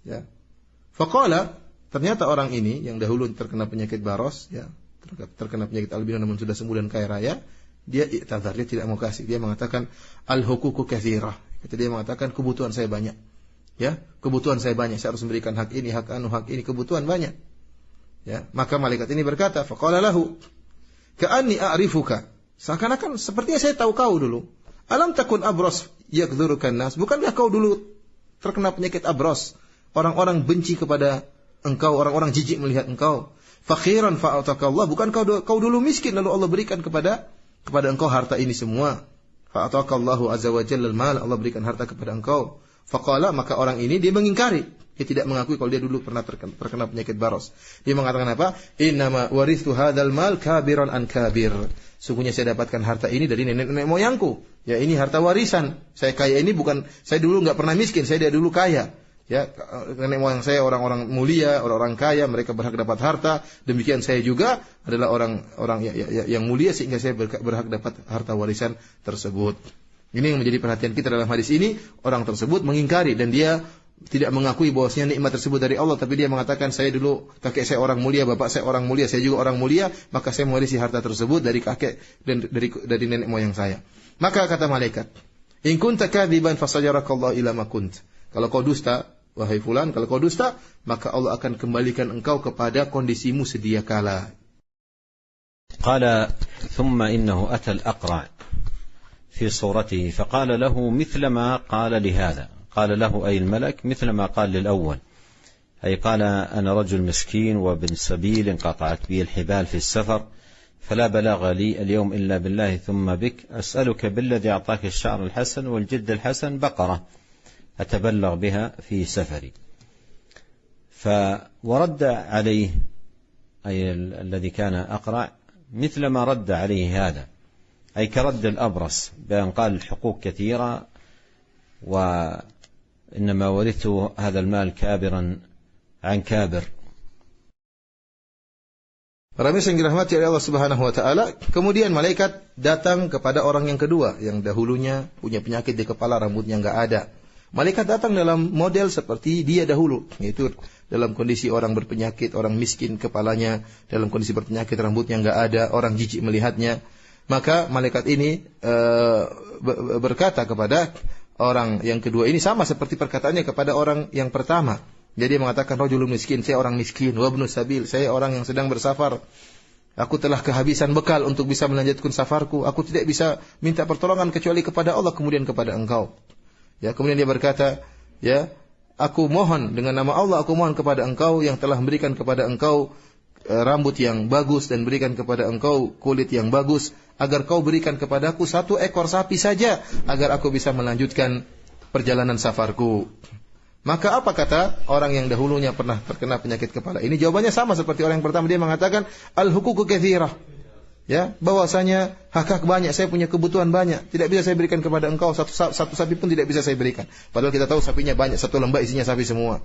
Ya. Faqala, ternyata orang ini yang dahulu terkena penyakit baros, ya, terkena penyakit albino namun sudah sembuh dan kaya raya, dia i'tadzar, dia tidak mau kasih. Dia mengatakan al-huququ katsirah. Dia mengatakan kebutuhan saya banyak. Ya, kebutuhan saya banyak, saya harus memberikan hak ini, hak ini, kebutuhan banyak. Ya, maka malaikat ini berkata, faqala lahu, ka'anni a'rifuka. Seakan-akan sepertinya saya tahu kau dulu. Alam takun abros yakdzurukan nas. Bukankah kau dulu terkena penyakit abros? Orang-orang benci kepada engkau, orang-orang jijik melihat engkau. Fakhiran fa'ataka Allah. Bukan kau dulu miskin lalu Allah berikan kepada engkau harta ini semua. Fa'ataka Allahu azza wa jalla al-mal. Allah berikan harta kepada engkau. Faqala, maka orang ini dia mengingkari. Dia tidak mengakui kalau dia dulu pernah terkena penyakit baros. Dia mengatakan apa? Innama warithu hadzal mal kabiran an kabir. Sungguhnya saya dapatkan harta ini dari nenek moyangku. Ya, ini harta warisan. Saya kaya ini bukan, saya dulu enggak pernah miskin, saya dulu kaya. Ya, nenek moyang saya orang-orang mulia, orang-orang kaya, mereka berhak dapat harta. Demikian saya juga adalah orang yang mulia sehingga saya berhak dapat harta warisan tersebut. Ini yang menjadi perhatian kita dalam hadis ini. Orang tersebut mengingkari dan dia tidak mengakui bahwasanya nikmat tersebut dari Allah, tapi dia mengatakan saya dulu kakek saya orang mulia, bapak saya orang mulia, saya juga orang mulia, maka saya mewarisi harta tersebut dari kakek dan dari nenek moyang saya. Maka kata malaikat, in kunta kadziban fasajarakallahu ila ma kunt. Kalau kau dusta, wahai fulan, kalau kau dusta, maka Allah akan kembalikan engkau kepada kondisimu sedia kala. Qala thumma innahu ata al-aqra' في صورته فقال له مثل ما قال لهذا. قال له أي الملك مثل ما قال للأول، أي قال أنا رجل مسكين وابن سبيل انقطعت بي الحبال في السفر فلا بلاغ لي اليوم إلا بالله ثم بك، أسألك بالذي أعطاك الشعر الحسن والجد الحسن بقرة أتبلغ بها في سفري. ورد عليه أي الذي كان أقرع مثل ما رد عليه هذا، أي كرد الأبرص بأن قال الحقوق كثيرة وإنما ورثت هذا المال كابرا عن كابر. Para yang dirahmati oleh Allah Subhanahu wa taala, kemudian malaikat datang kepada orang yang kedua yang dahulunya punya penyakit di kepala, rambutnya enggak ada. Malaikat datang dalam model seperti dia dahulu, yaitu dalam kondisi orang berpenyakit, orang miskin kepalanya, dalam kondisi berpenyakit, rambutnya enggak ada, orang jijik melihatnya. Maka malaikat ini berkata kepada orang yang kedua ini sama seperti perkataannya kepada orang yang pertama. Jadi dia mengatakan rajulun miskin, saya orang miskin, wa ibnu sabil, saya orang yang sedang bersafar. Aku telah kehabisan bekal untuk bisa melanjutkan safarku. Aku tidak bisa minta pertolongan kecuali kepada Allah, kemudian kepada engkau. Ya, kemudian dia berkata, ya, aku mohon dengan nama Allah, aku mohon kepada engkau yang telah memberikan kepada engkau rambut yang bagus dan berikan kepada engkau kulit yang bagus, agar kau berikan kepadaku satu ekor sapi saja agar aku bisa melanjutkan perjalanan safarku. Maka apa kata orang yang dahulunya pernah terkena penyakit kepala ini? Jawabannya sama seperti orang yang pertama. Dia mengatakan al-huququ katsirah. Ya, bahwasanya hak banyak, saya punya kebutuhan banyak, tidak bisa saya berikan kepada engkau, satu sapi pun tidak bisa saya berikan. Padahal kita tahu sapinya banyak, satu lembah isinya sapi semua.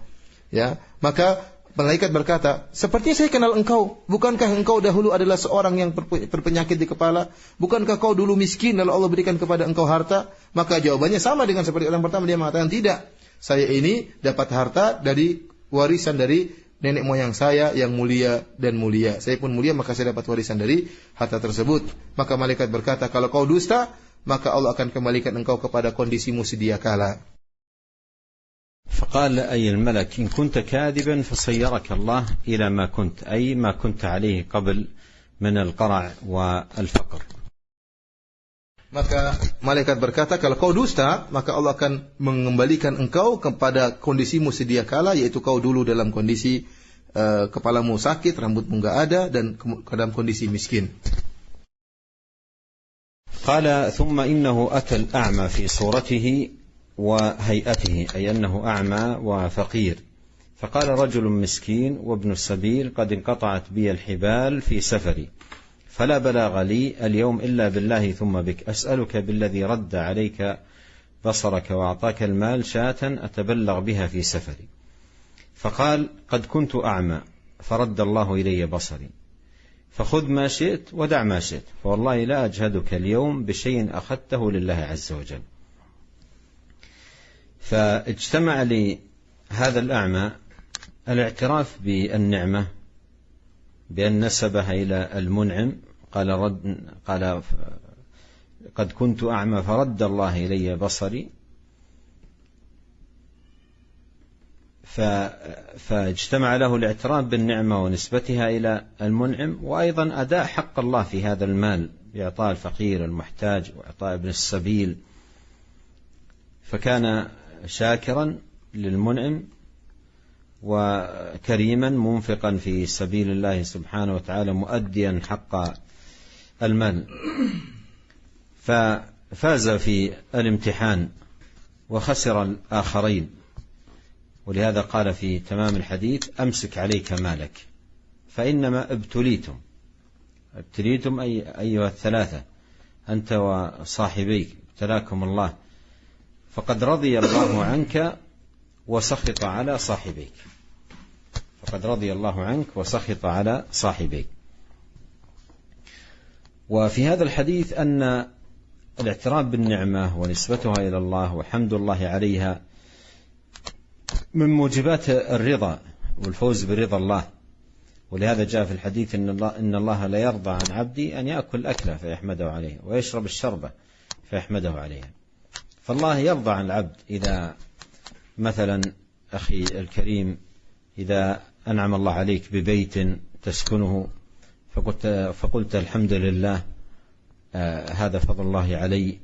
Ya, maka malaikat berkata, sepertinya saya kenal engkau. Bukankah engkau dahulu adalah seorang yang berpenyakit di kepala? Bukankah kau dulu miskin lalu Allah berikan kepada engkau harta? Maka jawabannya sama dengan seperti orang pertama. Dia mengatakan, tidak. Saya ini dapat harta dari warisan dari nenek moyang saya yang mulia dan mulia. Saya pun mulia, maka saya dapat warisan dari harta tersebut. Maka malaikat berkata, kalau kau dusta, maka Allah akan kembalikan engkau kepada kondisimu sedia kala. فقال أي الملك إن كنت كاذبا فصيرك الله إلى ما كنت أي ما كنت عليه قبل من القرع والفقر. Maka malaikat berkata, kalau kau dusta, maka Allah akan mengembalikan engkau kepada kondisimu sedia kala, yaitu kau dulu dalam kondisi kepalamu sakit, rambutmu enggak ada, dan dalam kondisi miskin. قال ثم إنه أتى الأعمى في صورته وهيئته أي أنه أعمى وفقير فقال رجل مسكين وابن السبيل قد انقطعت بي الحبال في سفري فلا بلاغ لي اليوم إلا بالله ثم بك أسألك بالذي رد عليك بصرك وأعطاك المال شاة أتبلغ بها في سفري فقال قد كنت أعمى فرد الله إلي بصري فخذ ما شئت ودع ما شئت فوالله لا أجهدك اليوم بشيء أخذته لله عز وجل. فاجتمع لهذا الأعمى الاعتراف بالنعمة بأن نسبها إلى المنعم قال قد كنت أعمى فرد الله إلي بصري فاجتمع له الاعتراف بالنعمة ونسبتها إلى المنعم وأيضا أداء حق الله في هذا المال بإعطاء الفقير المحتاج وإعطاء ابن السبيل فكان شاكرا للمنعم وكريما منفقا في سبيل الله سبحانه وتعالى مؤديا حق المال ففاز في الامتحان وخسر الآخرين. ولهذا قال في تمام الحديث أمسك عليك مالك فإنما ابتليتم أي أيها الثلاثة أنت وصاحبيك ابتلاكم الله فقد رضي الله عنك وسخط على صاحبيك فقد رضي الله عنك وسخط على صاحبيك. وفي هذا الحديث أن الاعتراف بالنعمة ونسبتها إلى الله وحمد الله عليها من موجبات الرضا والفوز برضا الله. ولهذا جاء في الحديث إن الله لا يرضى عن عبدي أن يأكل أكله فيحمده عليه ويشرب الشربة فيحمده عليها. فالله يرضى عن العبد إذا مثلا أخي الكريم إذا أنعم الله عليك ببيت تسكنه فقلت الحمد لله هذا فضل الله علي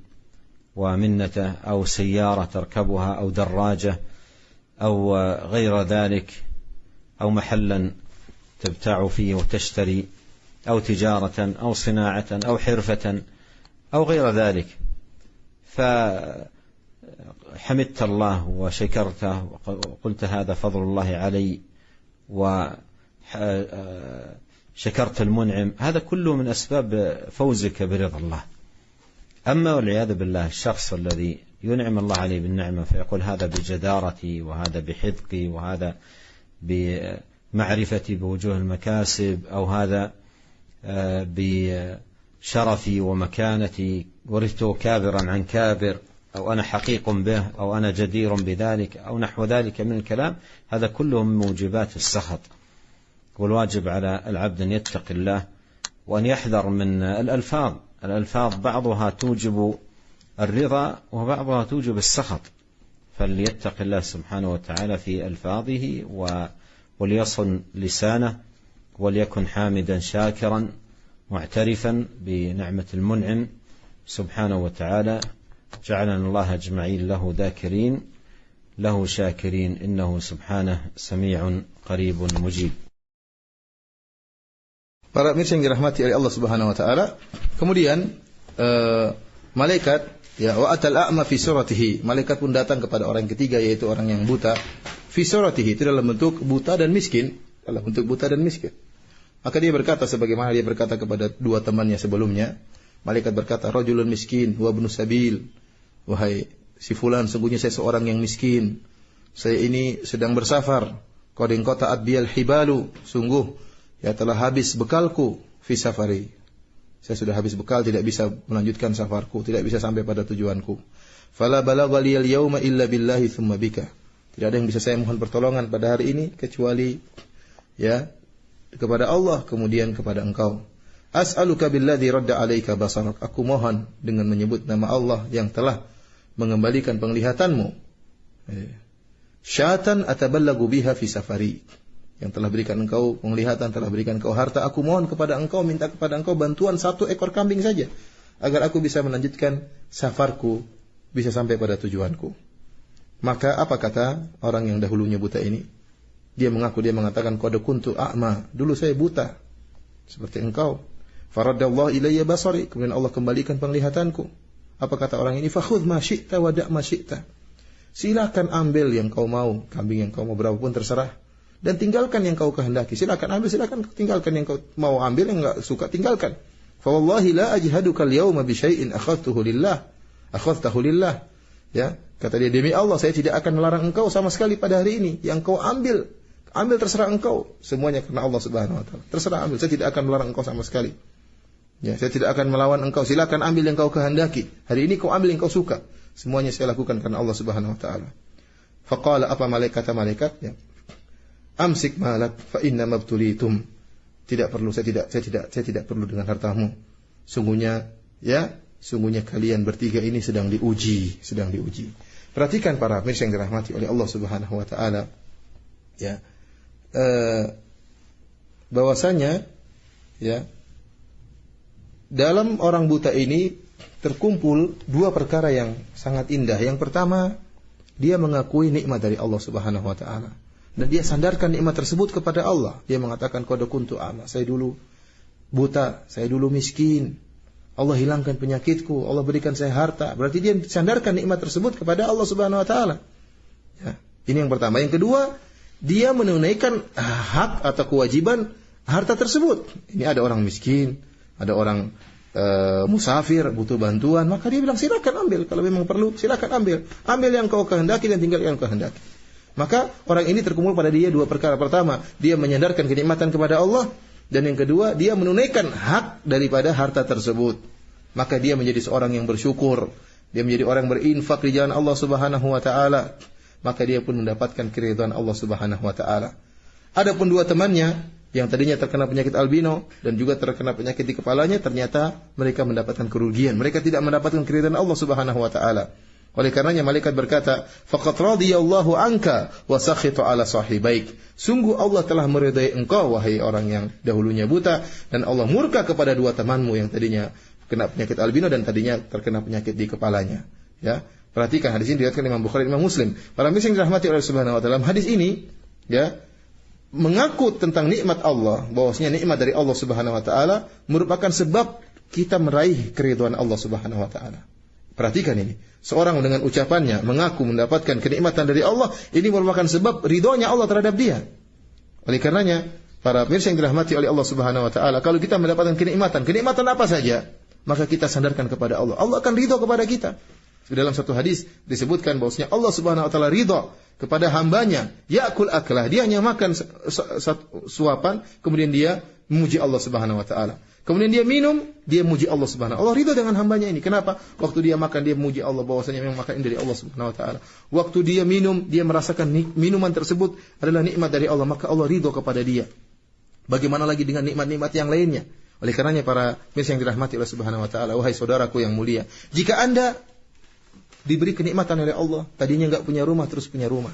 ومنته أو سيارة تركبها أو دراجة أو غير ذلك أو محلا تبتاع فيه وتشتري أو تجارة أو صناعة أو حرفة أو غير ذلك فحمدت الله وشكرته وقلت هذا فضل الله علي وشكرت المنعم هذا كله من أسباب فوزك برضا الله. أما والعياذ بالله الشخص الذي ينعم الله عليه بالنعمة فيقول هذا بجدارتي وهذا بحذقي وهذا بمعرفتي بوجوه المكاسب أو هذا بشرفي ومكانتي ورثته كابرا عن كابر أو أنا حقيق به أو أنا جدير بذلك أو نحو ذلك من الكلام هذا كله من موجبات السخط. والواجب على العبد أن يتقي الله وأن يحذر من الألفاظ بعضها توجب الرضا وبعضها توجب السخط فليتق الله سبحانه وتعالى في ألفاظه وليصن لسانه وليكن حامدا شاكرا معترفا بنعمة المنعم سبحانه وتعالى. جعلنا الله أجمعين له ذاكرين له شاكرين إنه سبحانه سميع قريب مجيب. Para mirsa yang dirahmati oleh Allah Subhanahu wa taala, kemudian malaikat wa atal a'ma fi suratihi, malaikat pun datang kepada orang ketiga yaitu orang yang buta fi suratihi, itu dalam bentuk buta dan miskin, Maka dia berkata sebagaimana dia berkata kepada dua temannya sebelumnya, malaikat berkata rajulun miskin wa ibnu sabil, wahai si fulan sungguhnya saya seorang yang miskin, saya ini sedang bersafar Qad inqata'at biyal hibalu, sungguh ya telah habis bekalku fi safari. Saya sudah habis bekal, tidak bisa melanjutkan safarku, tidak bisa sampai pada tujuanku. Fala balagha liyal yauma illa billahi tsumma bika. Tidak ada yang bisa saya mohon pertolongan pada hari ini kecuali ya kepada Allah, kemudian kepada engkau. As'aluka billadzi radda 'alaika basarak. Aku mohon dengan menyebut nama Allah yang telah mengembalikan penglihatanmu. Syatan ataballagu biha fi safari. Yang telah berikan engkau penglihatan, telah berikan engkau harta. Aku mohon kepada engkau, minta kepada engkau bantuan 1 ekor kambing saja, agar aku bisa melanjutkan safarku, bisa sampai pada tujuanku. Maka apa kata orang yang dahulunya buta ini? Dia mengatakan, qad kuntu a'ma. Dulu saya buta, seperti engkau. Faraddallahu ilayya basari. Kemudian Allah kembalikan penglihatanku. Apa kata orang ini? Fakhudh ma syi'ta wa da' ma syi'ta. Silakan ambil yang kau mau, kambing yang kau mau berapapun terserah. Dan tinggalkan yang kau kehendaki. Silakan ambil, silakan tinggalkan yang kau mau ambil, yang enggak suka tinggalkan. Fa wallahi la ajhaduka al-yawma bi syai'in akhadtahu lillah. Ya, kata dia, demi Allah saya tidak akan melarang engkau sama sekali pada hari ini. Yang kau ambil terserah engkau. Semuanya karena Allah Subhanahu wa taala. Terserah ambil, saya tidak akan melarang engkau sama sekali. Ya, saya tidak akan melawan engkau. Silakan ambil yang kau kehendaki. Hari ini kau ambil yang kau suka. Semuanya saya lakukan karena Allah Subhanahu wa taala. Faqala, apa malaikat ya. Amsik malak fa inna mabtulitum. Tidak perlu, saya tidak perlu dengan hartamu. Sungguhnya kalian bertiga ini sedang diuji. Perhatikan para pemirsa yang dirahmati oleh Allah Subhanahu wa taala. Ya. Bahwasanya ya, dalam orang buta ini terkumpul 2 perkara yang sangat indah. Yang pertama, dia mengakui nikmat dari Allah Subhanahu wa taala. Dan dia sandarkan nikmat tersebut kepada Allah. Dia mengatakan, qad kuntu a'ma. Saya dulu buta, saya dulu miskin. Allah hilangkan penyakitku, Allah berikan saya harta. Berarti dia sandarkan nikmat tersebut kepada Allah Subhanahu wa taala. Ya, ini yang pertama. Yang kedua, dia menunaikan hak atau kewajiban harta tersebut. Ini ada orang miskin, ada orang musafir, butuh bantuan, maka dia bilang silakan ambil, kalau memang perlu silakan ambil. Ambil yang kau kehendaki dan tinggal yang kau kehendaki. Maka orang ini terkumpul pada dia 2 perkara. Pertama, dia menyandarkan kenikmatan kepada Allah, dan yang kedua, dia menunaikan hak daripada harta tersebut. Maka dia menjadi seorang yang bersyukur, dia menjadi orang yang berinfak di jalan Allah Subhanahu wa taala. Maka dia pun mendapatkan keridhaan Allah Subhanahu wa taala. Adapun 2 temannya yang tadinya terkena penyakit albino dan juga terkena penyakit di kepalanya, ternyata mereka mendapatkan kerugian. Mereka tidak mendapatkan keridhaan Allah Subhanahu wa taala. Oleh karenanya malaikat berkata, faqad radiyallahu anka wa sakhita ala sahibaik. Sungguh Allah telah meridai engkau wahai orang yang dahulunya buta, dan Allah murka kepada 2 temanmu yang tadinya kena penyakit albino dan tadinya terkena penyakit di kepalanya. Ya, perhatikan hadis ini diriwayatkan Imam Bukhari dan Imam Muslim. Para muslim dirahmati oleh Subhanahu wa taala, hadis ini ya mengaku tentang nikmat Allah, bahwasanya nikmat dari Allah Subhanahu wa taala merupakan sebab kita meraih keridhaan Allah Subhanahu wa taala. Perhatikan ini. Seorang dengan ucapannya mengaku mendapatkan kenikmatan dari Allah, ini merupakan sebab ridhonya Allah terhadap dia. Oleh karenanya, para pemirsa yang dirahmati oleh Allah Subhanahu wa taala, kalau kita mendapatkan kenikmatan apa saja, maka kita sandarkan kepada Allah. Allah akan ridho kepada kita. Dalam satu hadis disebutkan bahwasanya Allah Subhanahu wa taala ridho kepada hambanya, ya'kul aklah, dia hanya makan suapan, kemudian dia memuji Allah Subhanahu wa taala. Kemudian dia minum, dia muji Allah Subhanahu wa taala. Allah ridho dengan hambanya ini. Kenapa? Waktu dia makan, dia memuji Allah, bahwasanya memang makan ini dari Allah Subhanahu wa taala. Waktu dia minum, dia merasakan minuman tersebut adalah nikmat dari Allah, maka Allah ridho kepada dia. Bagaimana lagi dengan nikmat-nikmat yang lainnya? Oleh karenanya para pemirsa yang dirahmati Allah Subhanahu wa taala, wahai saudaraku yang mulia, jika Anda diberi kenikmatan oleh Allah, tadinya enggak punya rumah terus punya rumah.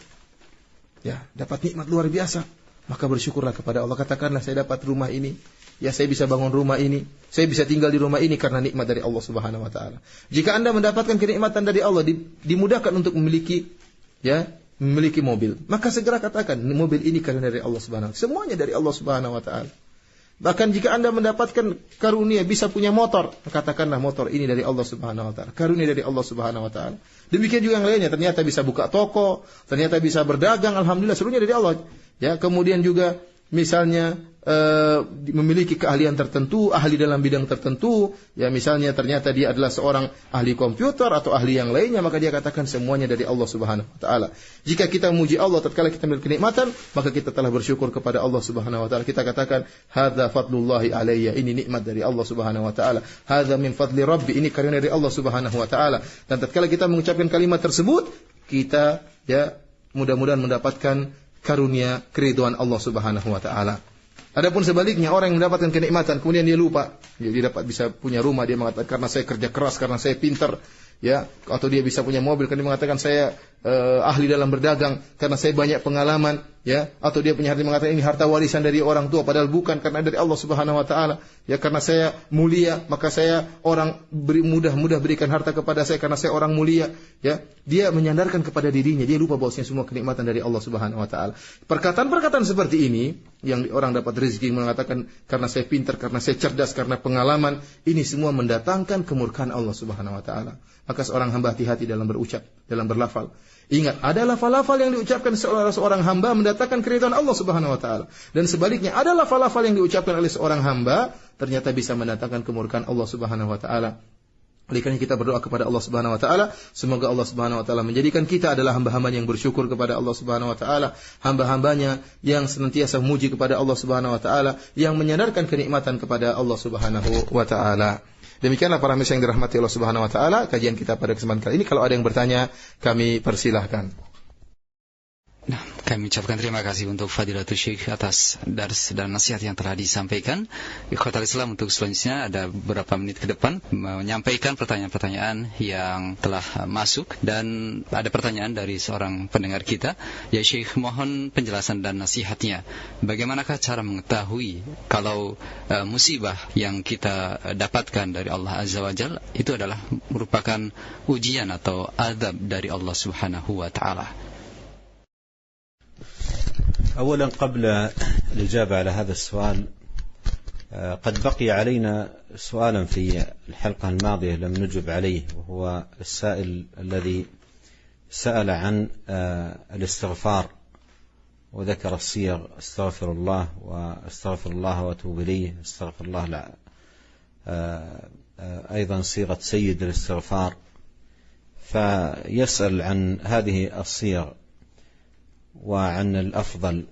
Ya, dapat nikmat luar biasa, maka bersyukurlah kepada Allah. Katakanlah, saya dapat rumah ini, ya saya bisa bangun rumah ini, saya bisa tinggal di rumah ini karena nikmat dari Allah Subhanahu wa taala. Jika Anda mendapatkan kenikmatan dari Allah, dimudahkan untuk memiliki mobil, maka segera katakan, mobil ini karena dari Allah Subhanahu wa taala. Semuanya dari Allah Subhanahu wa taala. Bahkan jika Anda mendapatkan karunia bisa punya motor, katakanlah motor ini dari Allah Subhanahu wa taala, karunia dari Allah Subhanahu wa taala. Demikian juga yang lainnya, ternyata bisa buka toko, ternyata bisa berdagang, alhamdulillah seluruhnya dari Allah. Ya, kemudian juga misalnya memiliki keahlian tertentu, ahli dalam bidang tertentu, ya misalnya ternyata dia adalah seorang ahli komputer atau ahli yang lainnya, maka dia katakan semuanya dari Allah Subhanahu wa taala. Jika kita memuji Allah tatkala kita memiliki kenikmatan, maka kita telah bersyukur kepada Allah Subhanahu wa taala. Kita katakan hadza fadlullahi alayya, ini nikmat dari Allah Subhanahu wa taala. Hadza min fadli rabbi, ini karunia dari Allah Subhanahu wa taala. Dan tatkala kita mengucapkan kalimat tersebut, kita ya mudah-mudahan mendapatkan karunia keridhaan Allah Subhanahu wa taala. Adapun sebaliknya, orang yang mendapatkan kenikmatan kemudian dia lupa, dia dapat bisa punya rumah, dia mengatakan karena saya kerja keras, karena saya pintar, ya, atau dia bisa punya mobil karena dia mengatakan saya ahli dalam berdagang karena saya banyak pengalaman, ya, atau dia punya harta mengatakan ini harta warisan dari orang tua, padahal bukan, karena dari Allah Subhanahu wa taala, ya, karena saya mulia maka saya orang mudah berikan harta kepada saya karena saya orang mulia, ya. Dia menyandarkan kepada dirinya, dia lupa bahwasanya semua kenikmatan dari Allah Subhanahu wa taala. Perkataan-perkataan seperti ini yang orang dapat rezeki mengatakan karena saya pintar, karena saya cerdas, karena pengalaman, ini semua mendatangkan kemurkaan Allah Subhanahu wa taala. Maka seorang hamba hati-hati dalam berucap, dalam berlafal. Ingat, ada lafal-lafal yang diucapkan oleh seorang hamba mendatangkan keridhaan Allah Subhanahu wa taala. Dan sebaliknya, ada lafal-lafal yang diucapkan oleh seorang hamba ternyata bisa mendatangkan kemurkaan Allah Subhanahu wa taala. Oleh karena kita berdoa kepada Allah Subhanahu wa taala, semoga Allah Subhanahu wa taala menjadikan kita adalah hamba-hamba yang bersyukur kepada Allah Subhanahu wa taala, hamba-hambanya yang senantiasa memuji kepada Allah Subhanahu wa taala, yang menyandarkan kenikmatan kepada Allah Subhanahu wa taala. Demikianlah para mirsa yang dirahmati Allah Subhanahu wa taala, kajian kita pada kesempatan kali ini. Kalau ada yang bertanya, kami persilahkan. Nah, kami ucapkan terima kasih untuk Fadilatul Syekh atas dars dan nasihat yang telah disampaikan. Ikhwatal Islam, untuk selanjutnya ada beberapa menit ke depan menyampaikan pertanyaan-pertanyaan yang telah masuk, dan ada pertanyaan dari seorang pendengar kita. Ya Syekh, mohon penjelasan dan nasihatnya. Bagaimanakah cara mengetahui kalau musibah yang kita dapatkan dari Allah Azza wa Jalla itu adalah merupakan ujian atau azab dari Allah Subhanahu wa taala? أولا قبل الإجابة على هذا السؤال، قد بقي علينا سؤالا في الحلقة الماضية لم نجب عليه، وهو السائل الذي سأل عن الاستغفار وذكر الصيغ استغفر الله واستغفر الله وأتوب إليه، استغفر الله أيضا صيغة سيد الاستغفار، فيسأل عن هذه الصيغ وعن الأفضل.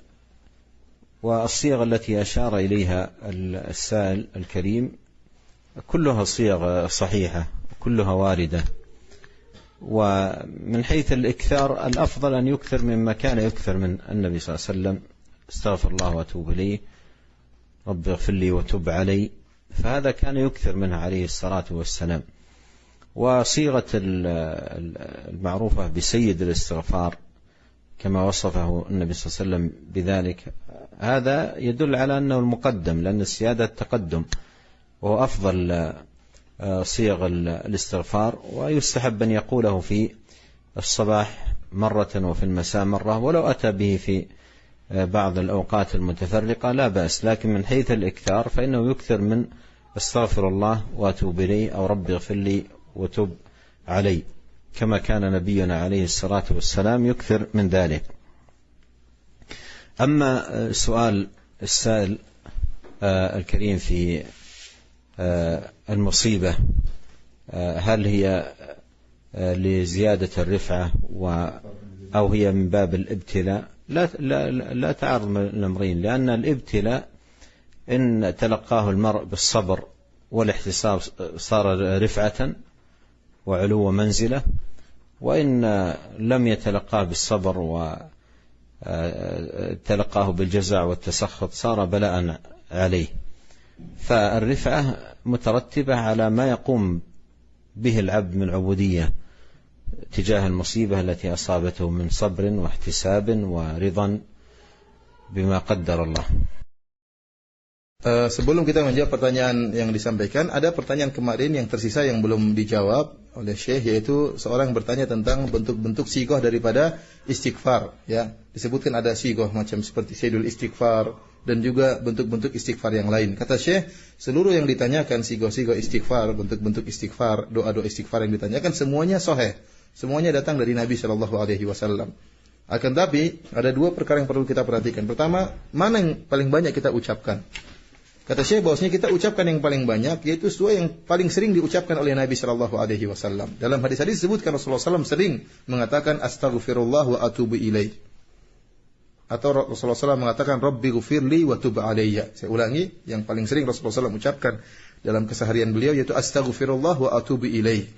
والصيغ التي أشار إليها السائل الكريم كلها صيغ صحيحة، كلها واردة. ومن حيث الإكثار، الأفضل أن يكثر مما كان يكثر من النبي صلى الله عليه وسلم، استغفر الله وأتوب إليه، رب اغفر لي وتب علي، فهذا كان يكثر منها عليه الصلاة والسلام. وصيغة المعروفة بسيد الاستغفار كما وصفه النبي صلى الله عليه وسلم بذلك، هذا يدل على أنه المقدم، لأن السيادة التقدم، وهو أفضل صيغ الاستغفار. ويستحب أن يقوله في الصباح مرة وفي المساء مرة، ولو أتى به في بعض الأوقات المتفرقة لا بأس، لكن من حيث الإكثار فإنه يكثر من استغفر الله وأتوب إليه أو رب اغفر لي وتب علي، كما كان نبينا عليه الصلاة والسلام يكثر من ذلك. أما سؤال السائل الكريم في المصيبة، هل هي لزيادة الرفعة أو هي من باب الابتلاء؟ لا تعارض الأمرين، لأن الابتلاء إن تلقاه المرء بالصبر والاحتساب صار رفعة وعلو منزلة، وإن لم يتلقاه بالصبر وتلقاه بالجزع والتسخط صار بلاء عليه. فالرفعة مترتبة على ما يقوم به العبد من عبودية تجاه المصيبة التي أصابته من صبر واحتساب ورضا بما قدر الله. Sebelum kita menjawab pertanyaan yang disampaikan, ada pertanyaan kemarin yang tersisa yang belum dijawab oleh Syekh, yaitu seorang bertanya tentang bentuk-bentuk sigoh daripada istighfar. Ya, disebutkan ada sigoh macam seperti Sayyidul Istighfar dan juga bentuk-bentuk istighfar yang lain. Kata Syekh, seluruh yang ditanyakan sigoh-sigoh istighfar, bentuk-bentuk istighfar, doa-doa istighfar yang ditanyakan semuanya sahih, semuanya datang dari Nabi Shallallahu Alaihi Wasallam. Akan tapi ada dua perkara yang perlu kita perhatikan. Pertama, mana yang paling banyak kita ucapkan? Kata Syekh bahwasanya kita ucapkan yang paling banyak yaitu sesuatu yang paling sering diucapkan oleh Nabi sallallahu alaihi wasallam. Dalam hadis-hadis disebutkan Rasulullah SAW sering mengatakan astaghfirullah wa atubu ilaih. Atau Rasulullah SAW mengatakan Rabbi ghufirli wa tub alayya. Saya ulangi, yang paling sering Rasulullah SAW ucapkan dalam keseharian beliau yaitu astaghfirullah wa atubu ilaih.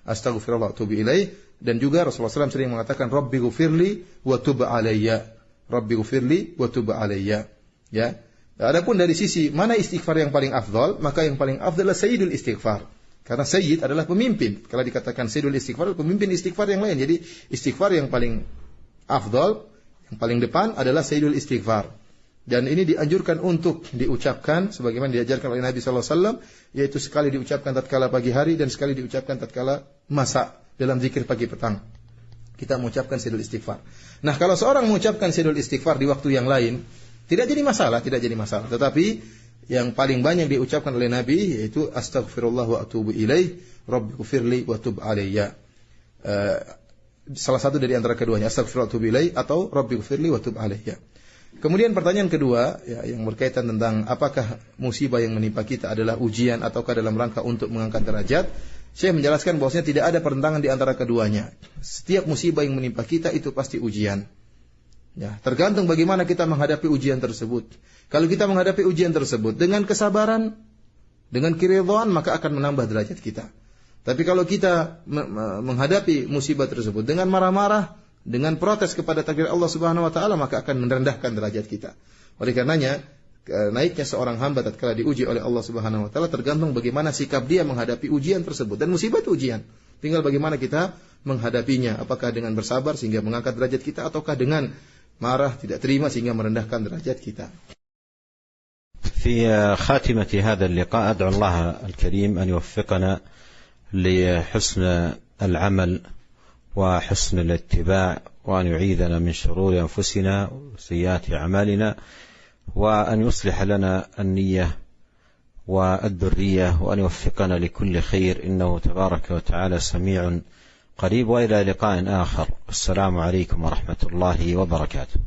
Astaghfirullah wa atubu ilaih. Dan juga Rasulullah SAW sering mengatakan Rabbi ghufirli wa tub alayya. Rabbi ghufirli wa tub alayya. Ya. Adapun dari sisi mana istighfar yang paling afdal, maka yang paling afdal adalah sayyidul istighfar. Karena sayyid adalah pemimpin. Kalau dikatakan sayyidul istighfar, pemimpin istighfar yang lain. Jadi istighfar yang paling afdal, yang paling depan adalah sayyidul istighfar. Dan ini dianjurkan untuk diucapkan sebagaimana diajarkan oleh Nabi sallallahu alaihi wasallam, yaitu sekali diucapkan tatkala pagi hari dan sekali diucapkan tatkala masa dalam zikir pagi petang. Kita mengucapkan sayyidul istighfar. Nah, kalau seorang mengucapkan sayyidul istighfar di waktu yang lain, tidak jadi masalah. Tetapi yang paling banyak diucapkan oleh Nabi yaitu astaghfirullah wa atubu ilaih, rabbighfirli wa tub alayya. Salah satu dari antara keduanya, astaghfirullah wa atubu ilaih atau rabbighfirli wa tub alayya. Kemudian pertanyaan kedua ya, yang berkaitan tentang apakah musibah yang menimpa kita adalah ujian ataukah dalam rangka untuk mengangkat derajat. Saya menjelaskan bahwasanya tidak ada pertentangan di antara keduanya. Setiap musibah yang menimpa kita itu pasti ujian. Ya, tergantung bagaimana kita menghadapi ujian tersebut. Kalau kita menghadapi ujian tersebut dengan kesabaran, dengan keridhaan, maka akan menambah derajat kita. Tapi kalau kita menghadapi musibah tersebut dengan marah-marah, dengan protes kepada takdir Allah Subhanahu wa taala, maka akan merendahkan derajat kita. Oleh karenanya, naiknya seorang hamba tatkala diuji oleh Allah Subhanahu wa taala tergantung bagaimana sikap dia menghadapi ujian tersebut. Dan musibah itu ujian. Tinggal bagaimana kita menghadapinya, apakah dengan bersabar sehingga mengangkat derajat kita ataukah dengan marah, tidak terima sehingga merendahkan derajat kita. في خاتمة هذا اللقاء أدعو الله الكريم أن يوفقنا لحسن العمل وحسن الاتباع وأن يعيذنا من شرور أنفسنا وسيئات أعمالنا وأن يصلح لنا النية والذرية وأن يوفقنا لكل خير إنه تبارك وتعالى سميع قريب. وإلى لقاء آخر. السلام عليكم ورحمة الله وبركاته.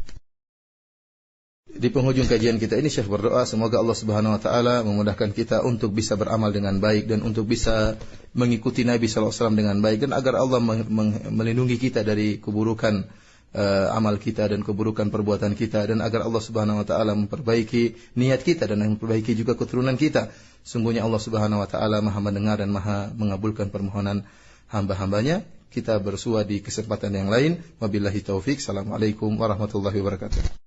Di penghujung kajian kita ini Syekh berdoa semoga Allah Subhanahu wa taala memudahkan kita untuk bisa beramal dengan baik dan untuk bisa mengikuti Nabi sallallahu alaihi wasallam dengan baik, dan agar Allah melindungi kita dari keburukan amal kita dan keburukan perbuatan kita, dan agar Allah Subhanahu wa taala memperbaiki niat kita dan memperbaiki juga keturunan kita. Sungguhnya Allah Subhanahu wa taala Maha mendengar dan Maha mengabulkan permohonan hamba-hambanya. Kita bersua di kesempatan yang lain. Wabillahi taufik. Assalamualaikum warahmatullahi wabarakatuh.